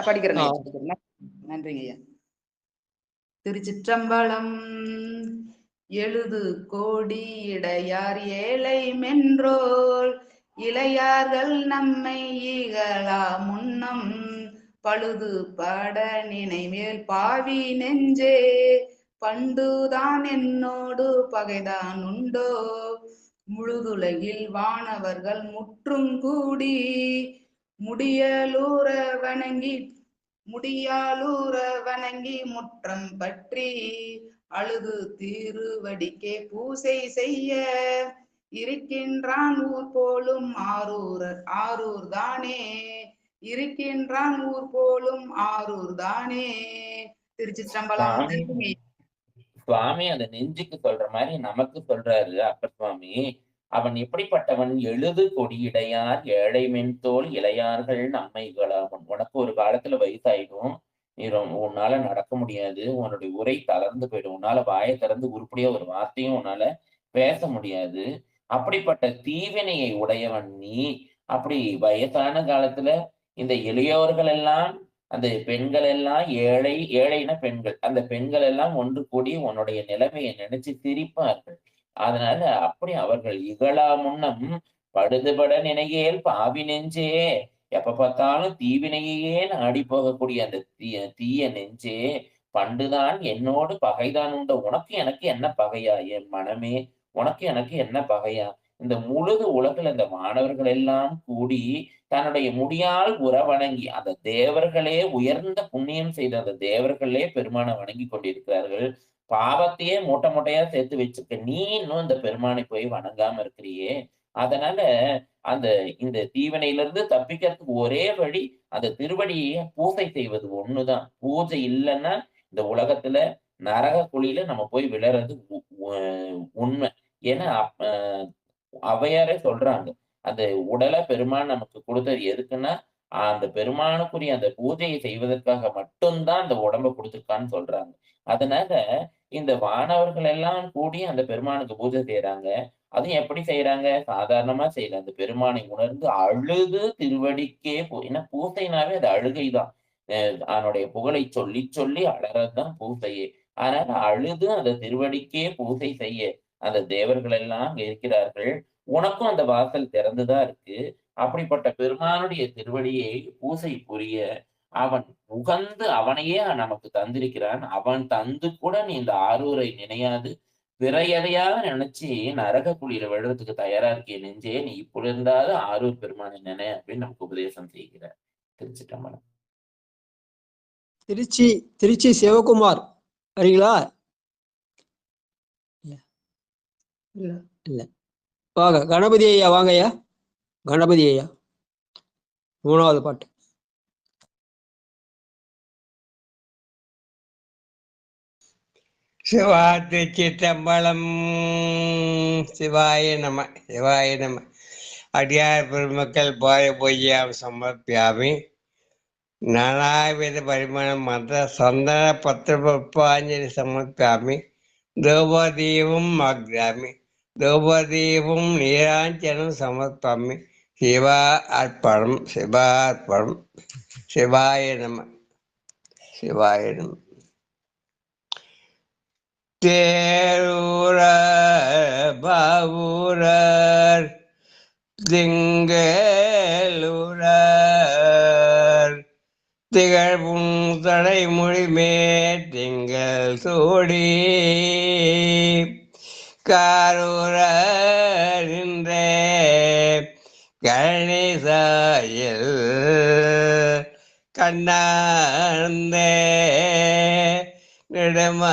படிக்கிறேன். நன்றிங்க ஐயா. திருச்சிற்றம்பலம். எழுது கோடி இடையார் ஏழை மென்றோல் இளையார்கள் நம்மை ஈகலா முன்னம் பழுது பட நினைமேல் பாவி நெஞ்சே பண்டுதான் என்னோடு பகைதான் உண்டோ முழுதுலகில் வானவர்கள் முற்றும் கூடி முடியாலூர வணங்கி முற்றம் பற்றி அழுது திருவடிக்கே பூசை செய்ய இருக்கின்றான் ஊர் போலும் ஆரூர் தானே இருக்கின்றான் ஊர் போலும் ஆரூர் தானே. திருச்சிற்றம்பலம். சுவாமி அந்த நெஞ்சுக்கு சொல்ற மாதிரி நமக்கு சொல்றாரு அப்பர் சுவாமி. அவன் எப்படிப்பட்டவன்? எழுது கொடியிடையார் ஏழை மென்தோல் இளையார்கள் நம்மைகளாகும். உனக்கு ஒரு காலத்துல வயசாயிடும், நீ உன்னால நடக்க முடியாது, உன்னுடைய உரை தளர்ந்து போயிடும், உன்னால வாயை திறந்து உருப்படியா ஒரு வார்த்தையும் உன்னால பேச முடியாது. அப்படிப்பட்ட தீவினையை உடையவன் நீ. அப்படி வயசான காலத்துல இந்த இளையோர்கள் எல்லாம், அந்த பெண்கள் எல்லாம், ஏழைன பெண்கள், அந்த பெண்கள் எல்லாம் ஒன்று கூடி உன்னுடைய நிலைமையை நினைச்சு சிரிப்பார்கள். அதனால அப்படி அவர்கள் இகழா முன்னம் படுதுபட நினையேல் பாவி நெஞ்சே, எப்ப பார்த்தாலும் தீவினையே நாடி போகக்கூடிய அந்த தீய நெஞ்சே, பண்டுதான் என்னோடு பகைதான் உண்ட, உனக்கு எனக்கு என்ன பகையா என் மனமே, உனக்கு எனக்கு என்ன பகையா? இந்த முழுது உலகில் இந்த மாணவர்கள் எல்லாம் கூடி தன்னுடைய முடியால் உறவணங்கி, அந்த தேவர்களே உயர்ந்த புண்ணியம் செய்த அந்த தேவர்களே பெருமானை வணங்கி கொண்டிருக்கிறார்கள். பாவத்தையே மூட்டையா சேர்த்து வச்சிருக்க நீ இன்னும் இந்த பெருமானை போய் வணங்காம இருக்கிறியே. அதனால அந்த இந்த தீவினையிலிருந்து தப்பிக்கிறதுக்கு ஒரே வழி அந்த திருவடியை பூசை செய்வது ஒண்ணுதான். பூஜை இல்லைன்னா இந்த உலகத்துல நரக குழியில நம்ம போய் விழறது உண்மை. ஏன்னா அவையாரே சொல்றாங்க, அந்த உடலை பெருமான் நமக்கு கொடுத்தது எதுக்குன்னா அந்த பெருமானுக்குரிய அந்த பூஜையை செய்வதற்காக மட்டும்தான் அந்த உடம்ப கொடுத்துருக்கான்னு சொல்றாங்க. அதனால இந்த வானவர்கள் எல்லாம் கூடி அந்த பெருமானுக்கு பூஜை செய்யறாங்க. அதுவும் எப்படி செய்யறாங்க? சாதாரணமா செய்யல. அந்த பெருமானை உணர்ந்து அழுது திருவடிக்கே ஏன்னா பூசைனாவே அது அழுகைதான். அவனுடைய புகழை சொல்லி சொல்லி அழறதுதான் பூசையே. அதனால அழுது அந்த திருவடிக்கே பூசை செய்ய அந்த தேவர்கள் எல்லாம் இருக்கிறார்கள். உனக்கும் அந்த வாசல் திறந்துதான் இருக்கு. அப்படிப்பட்ட பெருமானுடைய திருவடியை பூசை புரிய அவன் உகந்து அவனையே நமக்கு தந்திருக்கிறான். அவன் தந்து கூட நீ இந்த ஆரூரை நினையாது பிற எதையாவது நினைச்சு நரக குழியில விழுறதுக்கு தயாரா இருக்கிய நெஞ்சே, நீ இப்படி இருந்தாவது ஆரூர் பெருமானை நினை அப்படின்னு நமக்கு உபதேசம் செய்கிறார். திருச்சிற்றம்பலம். திருச்சி சிவகுமார் வரீங்களா? இல்ல வாங்க. கணபதி ஐயா வாங்க ஐயா. கணபதி ஐயா 3வது பாட்டு. சிவாத்து சிற்றம்பலம். சிவாய நம சிவாய நம. அடியார் பெருமக்கள் பாய பொய்யாம் சமர்ப்பியாமி. நானாவித பரிமாணம் மந்திர சந்தன பத்திர புஷ்பாஞ்சலி சமர்ப்பியாமி. தோபதீபம் ஆக்ராமி. தோபதீபம் நீராஞ்சனம் சமர்ப்பாமி. சிவா அர்ப்பணம் சிவா அர்ப்பணம். சிவாய நம சிவாய நம. தேரூர பாவூரர் திங்களூரர் திகழ்வும் தடைமொழிமே திங்கள் சோடி காரூரர் இன்றே கணேசாயில் கண்ணார்ந்தே நெடுமாடங்கலந்தே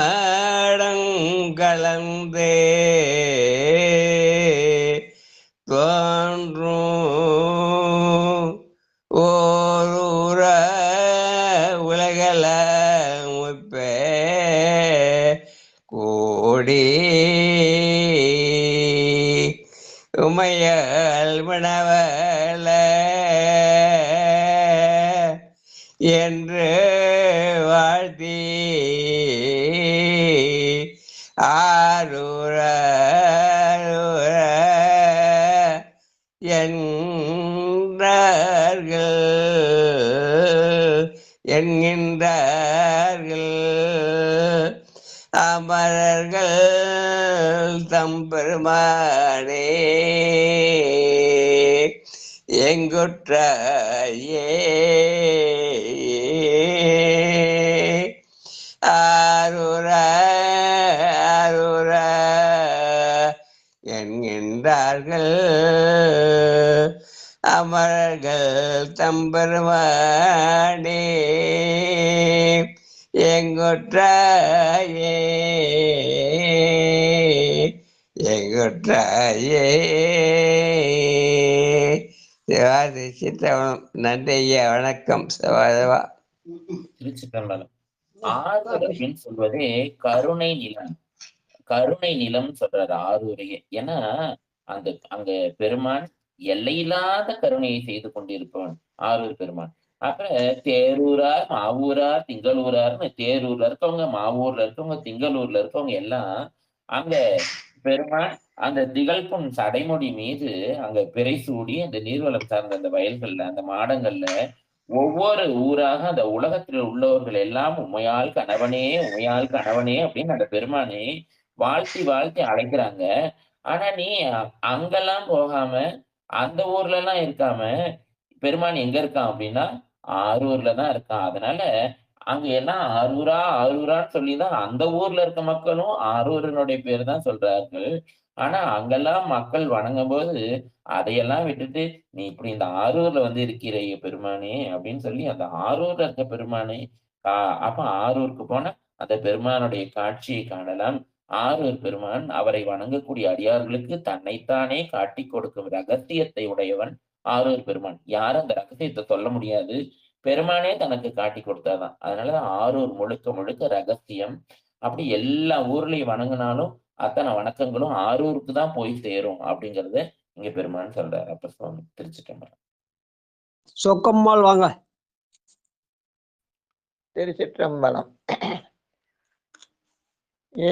தோன்றும் ஓரூர உலகல முப்பே கூடி உமையல் மணவல என்று வாழ்த்தி ஆரூர என்கின்றார்கள் அமரர்கள் தம்பெருமானே எங்குற்றாயே ஆரூர ஆரூர என்கின்றார்கள் அமரர்கள் தம்பெருமானே எங்குற்றாயே எங்குற்றாயே. சிவாதி சித்தவனம். நன்றி ஐயா, வணக்கம். சிவாதவா. திருச்சிற்றம்பலம். ஆரூர் அப்படின்னு சொல்வதே கருணை நிலம். கருணை நிலம் சொல்றாரு ஆரூரையே. ஏன்னா அங்க பெருமான் எல்லையில்லாத கருணையை செய்து கொண்டிருப்பவன் ஆரூர் பெருமான். அப்புறம் தேரூரார் மாவூரார் திங்களூரார்னு தேரூர்ல இருக்கவங்க, மாவூர்ல இருக்கவங்க, திங்களூர்ல இருக்கவங்க எல்லாம் அங்க பெருமான் அந்த திகழ்பொன் சடைமொழி மீது அங்க பிறை சூடி அந்த நீர்வளம் சார்ந்த அந்த வயல்கள்ல அந்த மாடங்கள்ல ஒவ்வொரு ஊராக அந்த உலகத்தில் உள்ளவர்கள் எல்லாம் உமையால் கணவனே உமையால் கணவனே அப்படின்னு அந்த பெருமானை வாழ்த்தி வாழ்த்தி அழைக்கிறாங்க. ஆனா நீ அங்கெல்லாம் போகாம அந்த ஊர்ல எல்லாம் இருக்காம பெருமான் எங்க இருக்கான் அப்படின்னா ஆரூர்ல தான் இருக்கான். அதனால அங்க எல்லாம் ஆரூரா ஆரூரான்னு சொல்லிதான் அந்த ஊர்ல இருக்க மக்களும் ஆரூரனுடைய பேர் தான் சொல்றார்கள். ஆனா அங்கெல்லாம் மக்கள் வணங்கும் போது அதையெல்லாம் விட்டுட்டு நீ இப்படி இந்த ஆரூர்ல வந்து இருக்கிறைய பெருமானே அப்படின்னு சொல்லி அந்த ஆரூர்ல இருக்க பெருமானை அப்ப ஆரூருக்கு போன அந்த பெருமானுடைய காட்சியை காணலாம். ஆரூர் பெருமான் அவரை வணங்கக்கூடிய அடியார்களுக்கு தன்னைத்தானே காட்டி கொடுக்கும் ரகசியத்தை உடையவன் ஆரூர் பெருமான். யாரும் அந்த ரகசியத்தை சொல்ல முடியாது, பெருமானே தனக்கு காட்டி கொடுத்தாதான். அதனாலதான் ஆரூர் முழுக்க முழுக்க ரகசியம். அப்படி எல்லா ஊர்லயும் வணங்கினாலும் அத்தனை வணக்கங்களும் ஆரூருக்கு தான் போய் சேரும் அப்படிங்கறத இங்க பெருமான் சொல்றாரு. அப்ப சுவாமி திருச்சிற்றம்பலம். சொக்கம்மாள் வாங்க. திருச்சிற்றம்பலம்.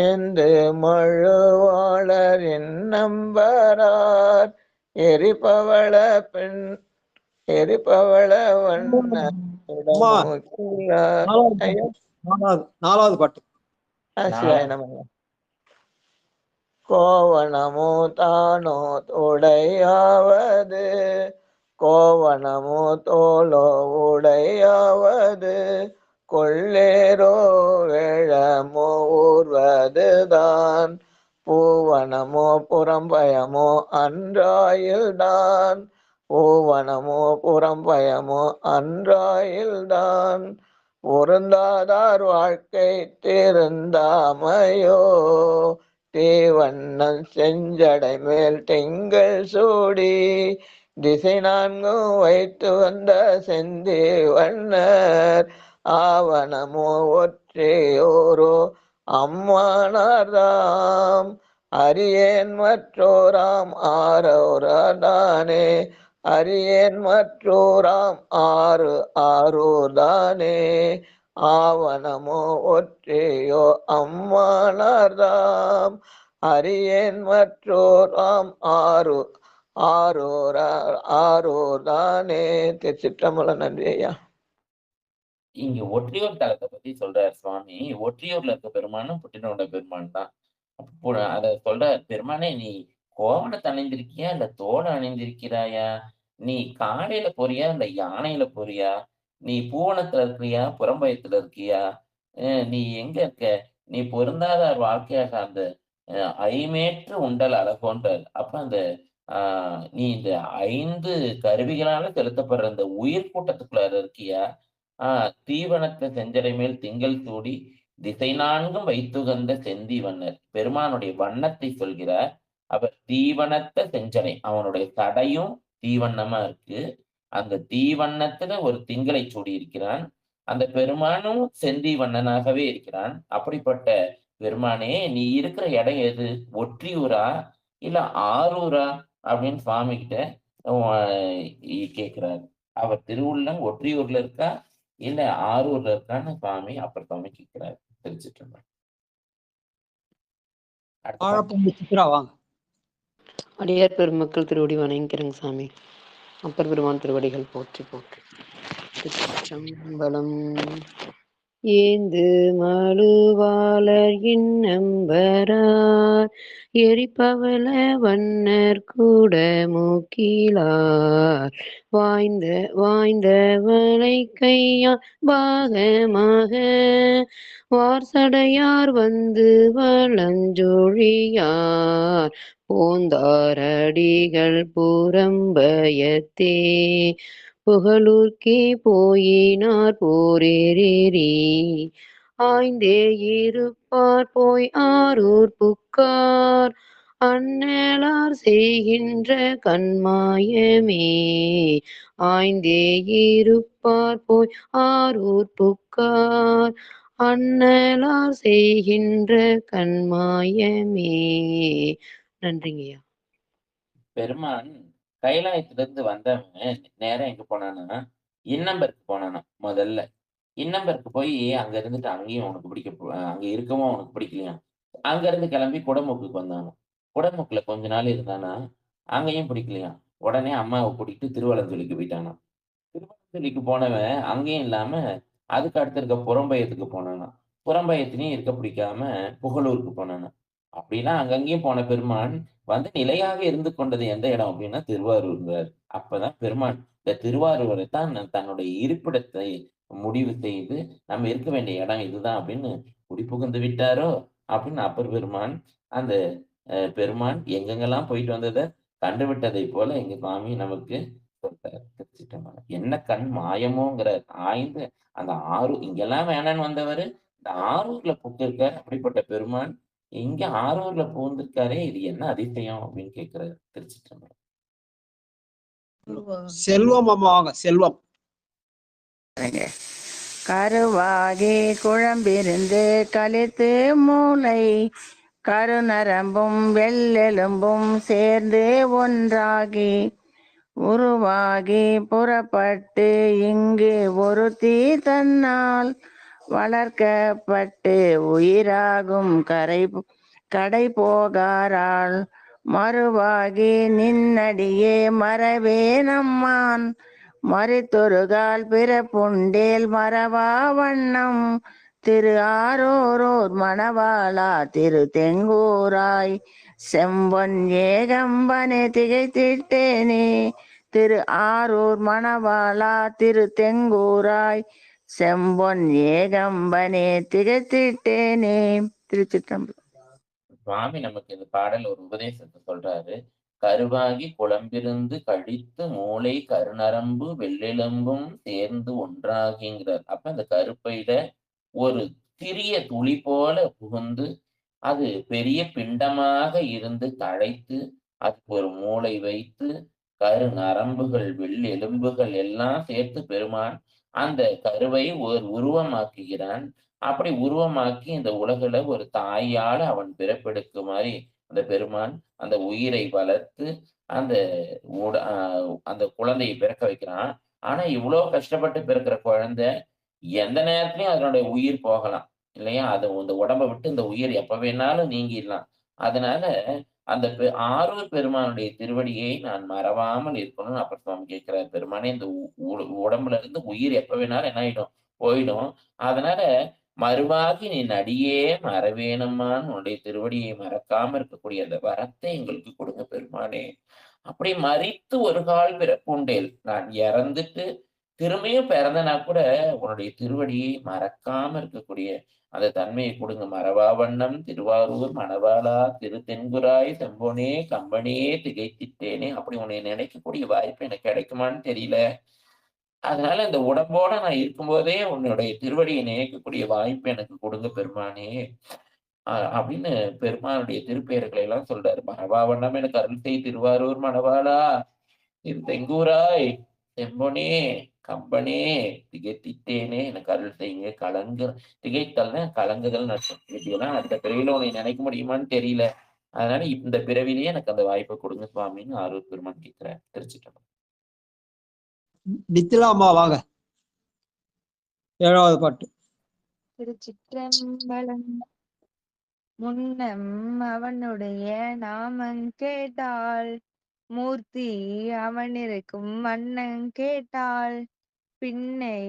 என்று மழுவாளர் என்னம்பரார் எரிபவள பெண் எரிபவள வண்ண 4வது பாட்டு. சிவாய நம. கோவணமோ தானோ உடையாவது, கோவணமோ தோளோ உடையாவது, கொள்ளேரோ வேழமோ ஊர்வதுதான், பூவனமோ புறம்பயமோ அன்றாயில்தான், பூவனமோ புறம்பயமோ அன்றாயில்தான், பொருந்தாதார் வாழ்க்கை திருந்தாமையோ, தீவண்ணன் செஞ்சடை மேல் திங்கள் சூடி, திசை நான்கும் வைத்து வந்த செந்தீவண்ணர், ஆவணமோ ஒற்றியோரோ அம்மானார்தாம், அறியேன் மற்றோராம் ஆரோரானே, அறியேன் மற்றோராம் ஆரூர்தானே, ஆவணமோ ஒற்றியோ அம்மானார்தாம், அறியேன் மற்றோராம் ஆரூர்தானே. திருச்சிற்றம்பலம். நன்றி ஐயா. இங்க ஒற்றியூர் தலத்தை பத்தி சொல்றார் சுவாமி. ஒற்றியூர்ல இருக்க பெருமானும் புட்டினோட பெருமான் தான். அத சொல்றார், பெருமானே நீ கோவணத்தை அணிந்திருக்கியா இல்ல தோலை அணிந்திருக்கிறாயா? நீ காடையில போறியா இல்ல யானையில போறியா? நீ பூவனத்துல இருக்கிறியா புறம்பயத்துல இருக்கியா? நீ எங்க இருக்க? நீ பொருந்தாத வாழ்க்கையாக அந்த ஐமேற்று உண்டல் அழகோன்றார். அப்ப அந்த நீ இந்த 5 கருவிகளால செலுத்தப்படுற அந்த உயிர் கூட்டத்துக்குள்ள இருக்கியா? தீவனத்தை செஞ்சடை மேல் திங்கள் சூடி திசை நான்கும் வைத்துகந்த செந்தீவண்ணர். பெருமானுடைய வண்ணத்தை சொல்கிறார். அவர் தீவனத்தை செஞ்சடை, அவனுடைய தடையும் தீவண்ணமா இருக்கு. அந்த தீவண்ணத்துல ஒரு திங்களை சூடி இருக்கிறான். அந்த பெருமானும் செந்தீவண்ணனாகவே இருக்கிறான். அப்படிப்பட்ட பெருமானே, நீ இருக்கிற இடம் எது? ஒற்றியூரா இல்ல ஆரூரா அப்படின்னு சுவாமி கிட்ட கேட்கிறாரு. அவர் திருவுள்ளம் ஒற்றியூர்ல இருக்கா இல்ல ஆரூர்ல இருக்கான்னு சுவாமி அப்பர் சுவாமி கேட்கிறாரு. தெரிஞ்சுட்டு அடியார் பெருமக்கள் திருவடி வணங்கிறங்க சாமி. அப்பர் பெருமான் திருவடிகள் போற்றி போற்றி. திருச்சம்பலம். ஏந்து மழுவாளர் இன்னம்பரார், எரிப்பவள வண்ணர் கூட மூக்கிலார், வாய்ந்த வாய்ந்தவளை கையால் பாகமாக, வார்சடையார் வந்து வளஞ்சொழியார், போந்தாரடிகள் புறம்பயத்தே, புகழூர்க்கே போயினார் போரேறி, ஆய்ந்தே இருப்பார் போய் ஆரூர் புக்கார், அண்ணலார் செய்கின்ற கண்மாயமே, ஆய்ந்தே இருப்பார் போய் ஆரூர் புக்கார், அண்ணலார் செய்கின்ற கண்மாயமே. நன்றிங்கய்யா. பெருமான் கைலாயத்திலிருந்து வந்தவன் நேரம் எங்க போனானா இன்னம்பருக்கு போனானா. முதல்ல இன்னம்பருக்கு போய் அங்க இருந்துட்டு அங்கேயும் உனக்கு அங்க இருக்கவும் அவனுக்கு பிடிக்கலையா. அங்க இருந்து கிளம்பி குடமுக்குக்கு வந்தானோ. குடமுக்குல கொஞ்ச நாள் இருந்தானா, அங்கேயும் பிடிக்கலையா. உடனே அம்மாவை கூட்டிட்டு திருவலஞ்சொலிக்கு போயிட்டானா. திருவலஞ்சொலிக்கு போனவன் அங்கேயும் இல்லாம அதுக்கு அடுத்து இருக்க புறம்பயத்துக்கு போனானா. புறம்பயத்திலையும் இருக்க பிடிக்காம புகழூருக்கு போனானா. அப்படின்னா அங்கங்கேயும் போன பெருமான் வந்து நிலையாக இருந்து கொண்டது எந்த இடம் அப்படின்னா திருவாரூர். அப்பதான் பெருமான் இந்த திருவாரூரை தான் தன்னுடைய இருப்பிடத்தை முடிவு செய்து நம்ம இருக்க வேண்டிய இடம் இதுதான் அப்படின்னு குடிபுகுந்து விட்டாரோ அப்படின்னு அப்பர் பெருமான் அந்த பெருமான் எங்கெங்கெல்லாம் போயிட்டு வந்ததை கண்டுவிட்டதை போல எங்க சுவாமி நமக்கு சொல்றாரு. என்ன கண் மாயமோங்கிற ஆய்ந்து அந்த இங்கெல்லாம் வேணான்னு வந்தவர் இந்த ஆரூர்ல புக்கிருக்கார். அப்படிப்பட்ட பெருமான் இங்க ஆரூர்ல பூந்திருக்காரே, இது என்ன அதிசயம் அப்படின்னு கேட்கிறாரு. திருச்சிற்றம்பலம். செல்வம் அம்மாவாங்க. செல்வம் கருவாகி குழம்பிருந்து கழித்து மூளை, கருநரம்பும் வெள்ளெலும்பும் சேர்ந்து ஒன்றாகி உருவாகி புறப்பட்டு இங்கு ஒருத்தி தன்னால் வளர்க்கப்பட்டு உயிராகும் கடை போகாரால், மறுவாகி நின்னடியே மறவே நம்மான், மறித்தொருகால் பிறப்புண்டேல் மறவா வண்ணம், திரு ஆரூரோர் மணவாளா திரு தெங்கூராய் செம்பொன் ஏகம்பனே திகைத்திட்டேனே. திரு ஆரூர் மணவாளா திரு தெங்கூராய் செம்பொன் ஏகம்பனே திகைத்திட்டேனே. திருச்சிற்றம்பலம். சுவாமி நமக்கு இந்த பாடல் ஒரு உபதேசத்தை சொல்றாரு. கருவாகி குழம்பிருந்து கழித்து மூளை கருநரம்பு வெள்ளெலும்பும் சேர்ந்து ஒன்றாகிங்கிறார். அப்ப அந்த கருப்பையில ஒரு சிறிய துளி போல புகுந்து அது பெரிய பிண்டமாக இருந்து தழைத்து அதுக்கு ஒரு மூளை வைத்து கரு நரம்புகள் வெள்ளெலும்புகள் எல்லாம் சேர்த்து பெருமான் அந்த கருவை ஒரு உருவமாக்குகிறான். அப்படி உருவமாக்கி இந்த உலகுல ஒரு தாயால அவன் பிறப்பெடுக்குமாறு அந்த பெருமான் அந்த உயிரை வளர்த்து அந்த அந்த குழந்தையை பிறக்க வைக்கிறான். ஆனா இவ்வளவு கஷ்டப்பட்டு பிறக்கிற குழந்தை எந்த நேரத்திலயும் அதனுடைய உயிர் போகலாம் இல்லையா? அது இந்த உடம்ப விட்டு இந்த உயிர் எப்ப வேணாலும் நீங்கிடலாம். அதனால அந்த ஆரூர் பெருமானுடைய திருவடியை நான் மறவாமல் இருக்கணும்னு அப்பர் சுவாமி கேட்கிறார். பெருமானே, இந்த உடம்புல இருந்து உயிர் எப்ப வேணாலும் என்ன ஆயிடும்? போயிடும். அதனால மறுவாகி நீ நடியே மறவேணுமான்னு உன்னுடைய திருவடியை மறக்காம இருக்கக்கூடிய அந்த வரத்தை எங்களுக்கு கொடுங்க பெருமானே. அப்படி மரித்து ஒரு கால் பிறப்புண்டேல், நான் இறந்துட்டு திரும்பியும் பிறந்தனா கூட உன்னுடைய திருவடியை மறக்காம இருக்கக்கூடிய அந்த தன்மையை கொடுங்க. மறவா வண்ணம் திருவாரூர் மணவாளா திரு தென்குராய் செம்பொனே கம்பனே திகைத்திட்டேனே. அப்படி உன்னை நினைக்கக்கூடிய வாய்ப்பு எனக்கு கிடைக்குமான்னு தெரியல. அதனால இந்த உடம்போட நான் இருக்கும்போதே உன்னுடைய திருவடியை நினைக்கக்கூடிய வாய்ப்பு எனக்கு கொடுங்க பெருமானே அப்படின்னு பெருமானுடைய திருப்பெயர்களை எல்லாம் சொல்றாரு. மறவா வண்ணம் எனக்கு அருள் செய் திருவாரூர் மணவாளா திரு தெங்கூராய் செம்பொனே கம்பனே திகைத்திட்டேனே எனக்கு அருள் செய்யுங்க. திகைத்தல்னா கலங்குதல் நஷ்டம். இப்படியெல்லாம் அடுத்த பிறவியில உன்னை நினைக்க முடியுமான்னு தெரியல. அதனால இந்த பிறவிலேயே எனக்கு அந்த வாய்ப்பை கொடுங்க சுவாமின்னு ஆரூர் பெருமான் கேட்கிறார். திருச்சிட்டம்பலம். நித்திலாமா வாங்க. 7வது பாட்டு. திருச்சிற்றம்பலம். முன்னம் அவனுடைய நாமம் கேட்டாள், மூர்த்தி அவனிருக்கும் வண்ணம் கேட்டாள், பின்னை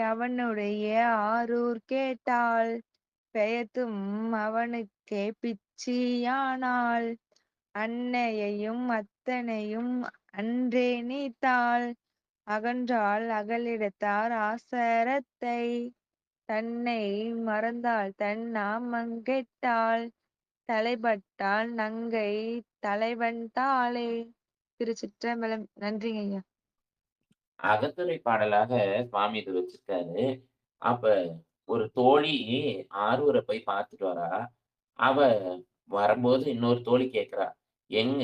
அவனுடைய ஆரூர் கேட்டாள், பெயர்த்தும் அவனுக்கே பிச்சியானாள், அன்னையையும் அத்தனையும் அன்றே நீத்தாள், அகன்றாள் அகலிடத்தார் ஆசரத்தை, தன்னை மறந்தாள் தன் நாமங்கெட்டாள், தலைப்பட்டாள் நங்கை தலைவன் தாளே. திருச்சிற்றம்பலம். நன்றிங்க ஐயா. அகத்துரை பாடலாக சுவாமி இது வச்சிருக்காரு. அப்ப ஒரு தோழி ஆரூரை போய் பார்த்துட்டு வரா. அவ வரும்போது இன்னொரு தோழி கேட்கிறா, எங்க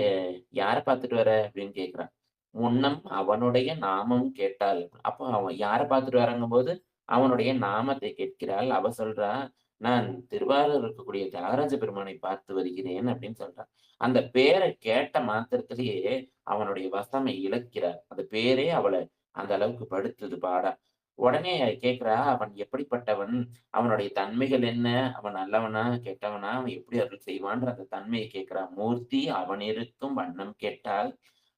யார பார்த்துட்டு வர அப்படின்னு கேட்கிறா. முன்னம் அவனுடைய நாமம் கேட்டாள். அப்போ அவன் யார பார்த்துட்டு வரங்கும் போது அவனுடைய நாமத்தை கேட்கிறாள். அவ சொல்றா, நான் திருவாரூர் இருக்கக்கூடிய தியாகராஜ பெருமானை பார்த்து வருகிறேன் அப்படின்னு சொல்றான். அந்த பேரை கேட்ட மாத்திரத்திலேயே அவனுடைய வசமை இழக்கிறார். அந்த பேரே அவளை அந்த அளவுக்கு படுத்துது பாடா. உடனே கேட்கிறா, அவன் எப்படிப்பட்டவன், அவனுடைய தன்மைகள் என்ன, அவன் நல்லவனா கெட்டவனா, அவன் எப்படி அருள் செய்வான்ற அந்த தன்மையை கேட்கிறா. மூர்த்தி அவன் இருக்கும் வண்ணம் கேட்டால்,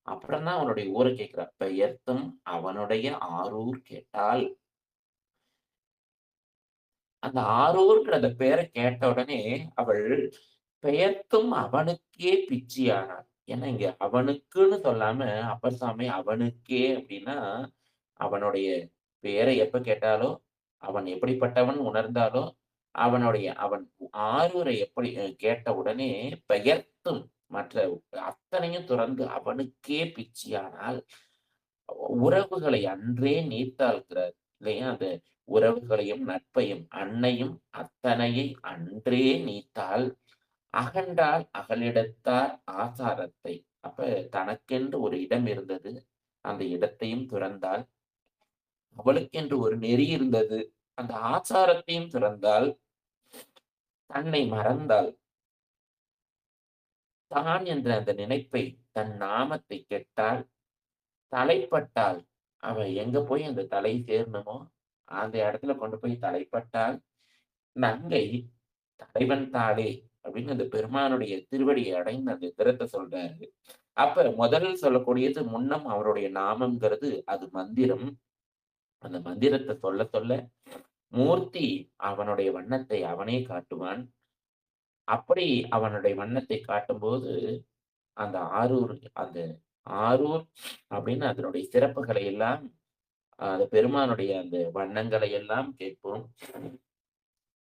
அப்புறம் தான் அவனுடைய ஊரை கேட்கிறா. பெயர்த்தும் அவனுடைய ஆரூர் கேட்டால், அந்த ஆரூர்ன்ற அந்த பேரை கேட்ட உடனே அவள் பெயர்த்தும் அவனுக்கே பிச்சியானாள். ஏன்னா இங்க அவனுக்குன்னு சொல்லாம அப்பர் சாமி அவனுக்கே அப்படின்னா, அவனுடைய பேரை எப்ப கேட்டாலோ, அவன் எப்படிப்பட்டவன் உணர்ந்தாலோ, அவன் ஆரூரை எப்படி கேட்ட உடனே பெயர்த்தும் மற்ற அத்தனையும் துறந்து அவனுக்கே பிச்சியானால், உறவுகளை அன்றே நீத்தாள்கிறார் இல்லையா? அந்த உறவுகளையும் நட்பையும் அன்னையும் அத்தனையை அன்றே நீத்தால், அகன்றால் அகலிடத்தார் ஆசாரத்தை. அப்ப தனக்கென்று ஒரு இடம் இருந்தது, அந்த இடத்தையும் துறந்தால். அவளுக்கென்று ஒரு நெறி இருந்தது, அந்த ஆச்சாரத்தையும் துறந்தால். தன்னை மறந்தாள், தான் என்ற அந்த நினைப்பை தன் நாமத்தை கெட்டால், தலைப்பட்டால். அவ எங்க போய் அந்த தலை சேரணுமோ அந்த இடத்துல கொண்டு போய் தலைப்பட்டால், நங்கை தலைவன் தாளே அப்படின்னு அந்த பெருமானுடைய திருவடியை அடைந்து அந்த திறத்தை சொல்றாரு. அப்ப முதலில் சொல்லக்கூடியது முன்னம் அவருடைய நாமம்ங்கிறது அது மந்திரம். அந்த மந்திரத்தை சொல்ல சொல்ல மூர்த்தி அவனுடைய வண்ணத்தை அவனே காட்டுவான். அப்படி அவனுடைய வண்ணத்தை காட்டும்போது அந்த ஆரூர் அப்படின்னு அதனுடைய சிறப்புகளை எல்லாம் அந்த பெருமானுடைய அந்த வண்ணங்களை எல்லாம் கேட்போம்.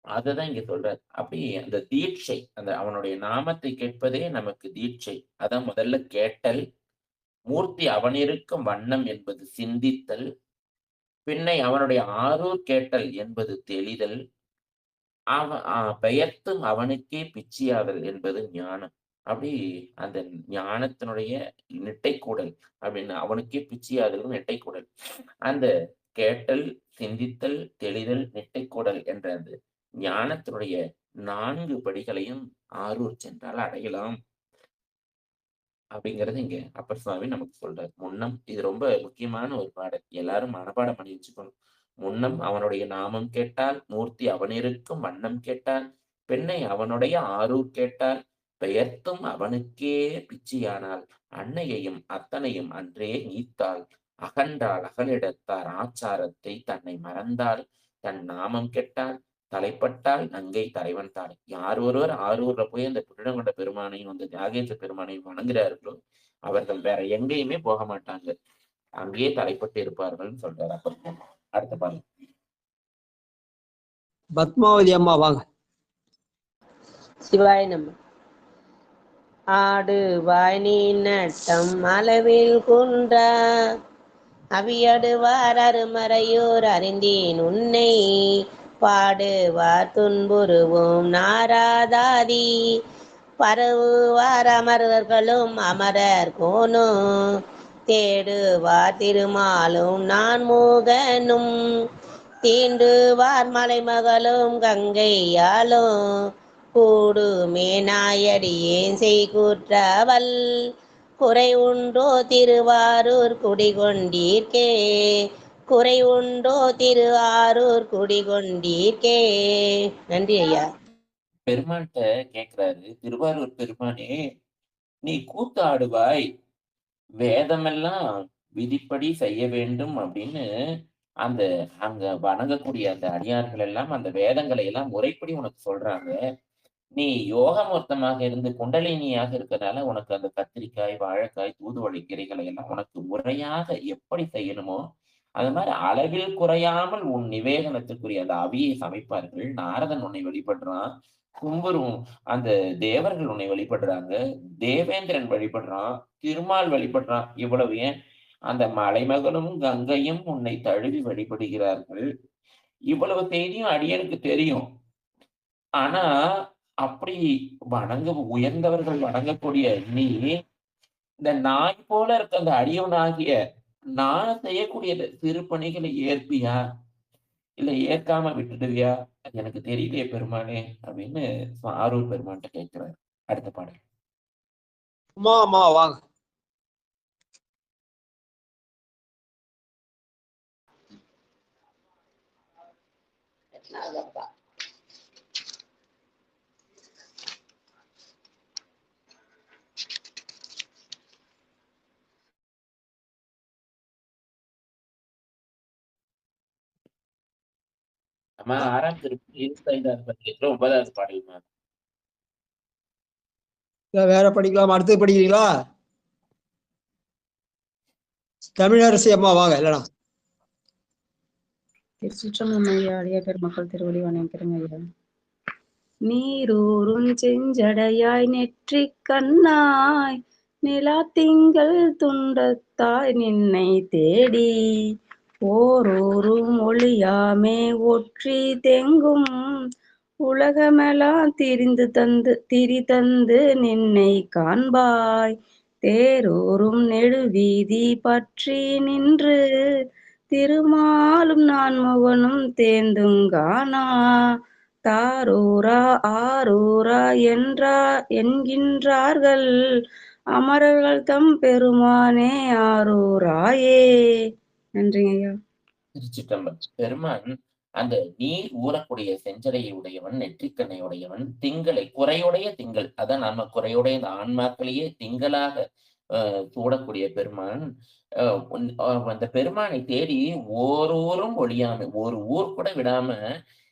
அததான் இங்க சொல்றாரு. அப்படி அந்த தீட்சை, அந்த அவனுடைய நாமத்தை கேட்பதே நமக்கு தீட்சை. அதான் முதல்ல கேட்டல், மூர்த்தி அவனிருக்கும் வண்ணம் என்பது சிந்தித்தல், பின்னை அவனுடைய ஆரூர் கேட்டல் என்பது தெளிதல், பெயர்த்தும் அவனுக்கே பிச்சியாதல் என்பது ஞானம். அப்படி அந்த ஞானத்தினுடைய நெட்டைக்கூடல் அப்படின்னு அவனுக்கே பிச்சியாதல் நெட்டைக்கூடல். அந்த கேட்டல், சிந்தித்தல், தெளிதல், நெட்டைக்கூடல் என்ற அந்த ஞானத்தினுடைய 4 படிகளையும் ஆரூர் சென்றால் அடையலாம் அப்படிங்கிறது இங்க அப்பர் சுவாமி நமக்கு சொல்றாரு. முன்னம், இது ரொம்ப முக்கியமான ஒரு பாடல், எல்லாரும் மனப்பாடம் பண்ணி வச்சுக்கணும். முன்னம் அவனுடைய நாமம் கேட்டால், மூர்த்தி அவனிருக்கும் வண்ணம் கேட்டால், பெண்ணை அவனுடைய ஆரூர் கேட்டால், பெயர்த்தும் அவனுக்கே பிச்சியானால், அன்னையையும் அத்தனையும் அன்றே நீத்தாள், அகன்றாள் அகலிடத்தார் ஆச்சாரத்தை தன்னை மறந்தாள், தன் நாமம் கெட்டால், தலைப்பட்டால் நங்கை தலைவன் தாளை. யார் ஒருவர் ஆரூர்ல போய் அந்த புரிடம் கொண்ட பெருமானையும் அந்த தியாகேச பெருமானையும் வணங்குறார்களோ அவர்கள் வேற எங்கேயுமே போக மாட்டாங்க, அங்கேயே தலைப்பட்டு இருப்பார்கள் சொல்றாரு. அப்ப அடுத்த பாருங்க, பத்மாவதி அம்மா வாங்க. சிவாய நம்ம. ஆடு வாய்னி நட்டம் அளவில் குன்றா அவியடுவார் அருமறையோர் அறிந்தேன் உன்னை பாடுவார் துன்புருவும் நாராதாதி பரவுவார் அமரர்களும் அமரர் கோனும் தேடுவார் திருமாலும் நான் மூகனும் தீண்டுவார் மலைமகளும் கங்கையாலும் கூடுமே நாயடியேன் செய்குற்றவள் குறை உண்டோ திருவாரூர் குடிகொண்டீர்க்கே குறை உண்டோ திருவாரூர் குடிகொண்டீர்க்கே. நன்றி ஐயா. பெருமான்கிட்ட கேட்கிறாரு, திருவாரூர் பெருமானே நீ கூத்தாடுவாய், வேதமெல்லாம் விதிப்படி செய்ய வேண்டும் அப்படின்னு அந்த அங்க வணங்கக்கூடிய அந்த அடியார்கள் எல்லாம் அந்த வேதங்களை எல்லாம் முறைப்படி உனக்கு சொல்றாங்க. நீ யோகமூர்த்தமாக இருந்து குண்டலினியாக இருக்கிறதுனால உனக்கு அந்த கத்திரிக்காய், வாழைக்காய், தூதுவளை கீரைகளை எல்லாம் உனக்கு முறையாக எப்படி செய்யணுமோ அது மாதிரி அளவில் குறையாமல் உன் நிவேதனத்துக்குரிய அந்த அவியை சமைப்பார்கள். நாரதன் உன்னை வழிபடுறான், கும்பரும் அந்த தேவர்கள் உன்னை வழிபடுறாங்க, தேவேந்திரன் வழிபடுறான், திருமால் வழிபடுறான். இவ்வளவு ஏன் அந்த மலைமகளும் கங்கையும் உன்னை தழுவி வழிபடுகிறார்கள். இவ்வளவு செய்தியும் அடியனுக்கு தெரியும். ஆனா அப்படி உயர்ந்தவர்கள் வணங்கக்கூடிய நீ இந்த நாய் போல இருக்க அந்த அடியவனாகிய நான் செய்யக்கூடிய திருப்பணிகளை ஏற்பியா இல்ல ஏற்காம விட்டுடுவியா, அது எனக்கு தெரியலையே பெருமானே அப்படின்னு ஆரூர் பெருமான்கிட்ட கேட்கிறார். அடுத்த பாடல். அம்மா வாங்க. அம்மா 6ஆம் திருப்பதி 25வது பதிகத்துல 9வது பாடல்மா. வேற படிக்கலாம், அடுத்து படிக்கிறீங்களா? தமிழரசி அம்மா வாங்க. இல்லைனா திருச்சிற்றம்பலம் ஐயா. அடியார் பெருமக்கள் திருவடி வணங்குறேங்க ஐயா. நீரூரும் செஞ்சடையாய் நெற்றி கண்ணாய் நிலா திங்கள் துண்டத்தாய் நின்னை தேடி ஓரூரும் ஒளியாமே ஒற்றி தெங்கும் உலகமெல்லாம் திரி தந்து நின்னை காண்பாய் தேரூரும் நெடுவீதி பற்றி நின்று திருமாலும் நான் முகனும் தேர்ந்துங்கானா தாரூரா ஆரூரா என்கின்றார்கள் அமரர்கள் தம் பெருமானே ஆரூராயே. நன்றிங்க ஐயா. திருச்சிற்றம்பலம். பெருமான் அந்த நீர் ஊறக்கூடிய செஞ்சடையை உடையவன், நெற்றிக்கண்ணை உடையவன், திங்களை குறையுடைய திங்கள், அதான் நம்ம குறையுடைய இந்த ஆன்மாக்களையே திங்களாக சூடக்கூடிய பெருமான். அந்த பெருமானை தேடி ஓரோரும் ஒழியாம, ஒரு ஊர் கூட விடாம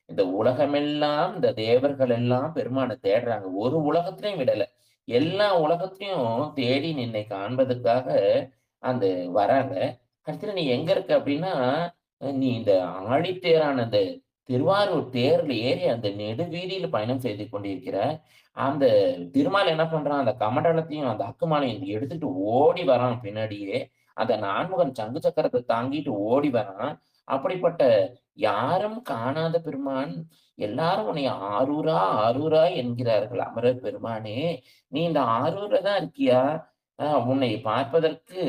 இந்த உலகமெல்லாம் இந்த தேவர்கள் எல்லாம் பெருமானை தேடுறாங்க. ஒரு உலகத்திலையும் விடல. எல்லா உலகத்தையும் தேடி நின்னை காண்பதற்காக அந்த வராங்க. கடைசியில நீ எங்க இருக்க அப்படின்னா, நீ இந்த ஆழித்தேரான அந்த திருவாரூர் தேர்ல ஏறி அந்த நெடுவீதியில பயணம் செய்து கொண்டிருக்கிற. அந்த திருமால் என்ன பண்றான், அந்த கமண்டலத்தையும், அந்த அக்குமாலையும் எடுத்துட்டு ஓடி வரான் பின்னாடியே. அந்த நான்முகன் சங்கு சக்கரத்த தாங்கிட்டு ஓடி வரான். அப்படிப்பட்ட யாரும் காணாத பெருமான், எல்லாரும் உன்னை ஆரூரா, ஆரூரா என்கிறார்கள். அமரர் பெருமானே, நீ இந்த ஆரூர்ல தான் இருக்கியா? உன்னை பார்ப்பதற்கு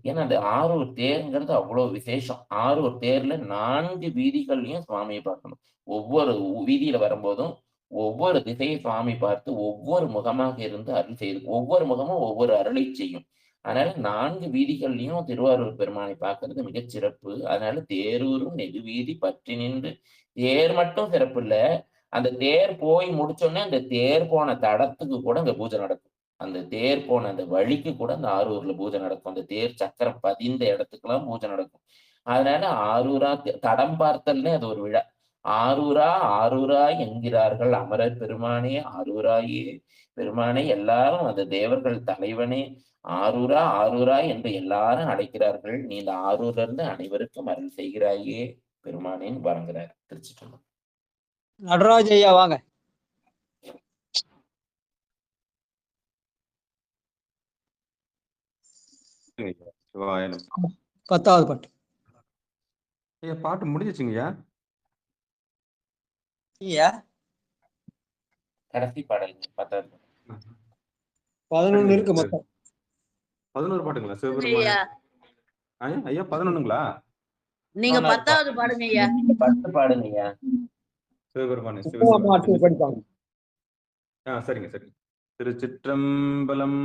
ஏன்னா அந்த ஆரூர் தேர்ங்கிறது அவ்வளோ விசேஷம். ஆரூர் தேர்ல 4 வீதிகள்லயும் சுவாமிய பார்க்கணும். ஒவ்வொரு வீதியில வரும்போதும், ஒவ்வொரு திசையை சுவாமி பார்த்து, ஒவ்வொரு முகமாக இருந்து அருள் செய்து ஒவ்வொரு முகமும் ஒவ்வொரு அருளைச் செய்யும். அதனால 4 வீதிகள்லயும் திருவாரூர் பெருமானை பார்க்கிறது மிகச் சிறப்பு. அதனால தேரூரும் நெடுவீதி பற்றி நின்று தேர் மட்டும் சிறப்பு இல்ல. அந்த தேர் போய் முடிச்சோனே, அந்த தேர் போன தடத்துக்கு கூட அங்க பூஜை நடக்கும். அந்த தேர் போன அந்த வழிக்கு கூட அந்த ஆரூர்ல பூஜை நடக்கும். அந்த தேர் சக்கரம் பதிந்த இடத்துக்கெல்லாம் பூஜை நடக்கும். அதனால ஆரூரா தடம் பார்த்தல்னே அது ஒரு விழா. ஆரூரா, ஆரூரா என்கிறார்கள் அமரர் பெருமானே, ஆரூராயே பெருமானே, எல்லாரும் அந்த தேவர்கள் தலைவனே, ஆரூரா, ஆரூரா என்று எல்லாரும் அழைக்கிறார்கள். நீ இந்த ஆரூர்ல இருந்து அனைவருக்கும் அருள் செய்கிறாயே பெருமானேன்னு வழங்குறார். திருச்சிற்றம்பலம். நடராஜ் ஐயா வாங்க. சிவாயனம். 10வது பாட்டு. ஐயா பாட்டு முடிஞ்சிச்சுங்கய்யா. ஐயா கடைசி பாடல் 10வது. 11 இருக்கு மொத்தம். 11 பாட்டுங்களா சிவபெருமான்? ஐயா ஐயா 11ங்களா? நீங்க 10வது பாடுங்க ஐயா. 10 பாடுங்க ஐயா. சிவபெருமானே படிப்பாங்க. சரிங்க சரிங்க. திருச்சிற்றம்பலம்.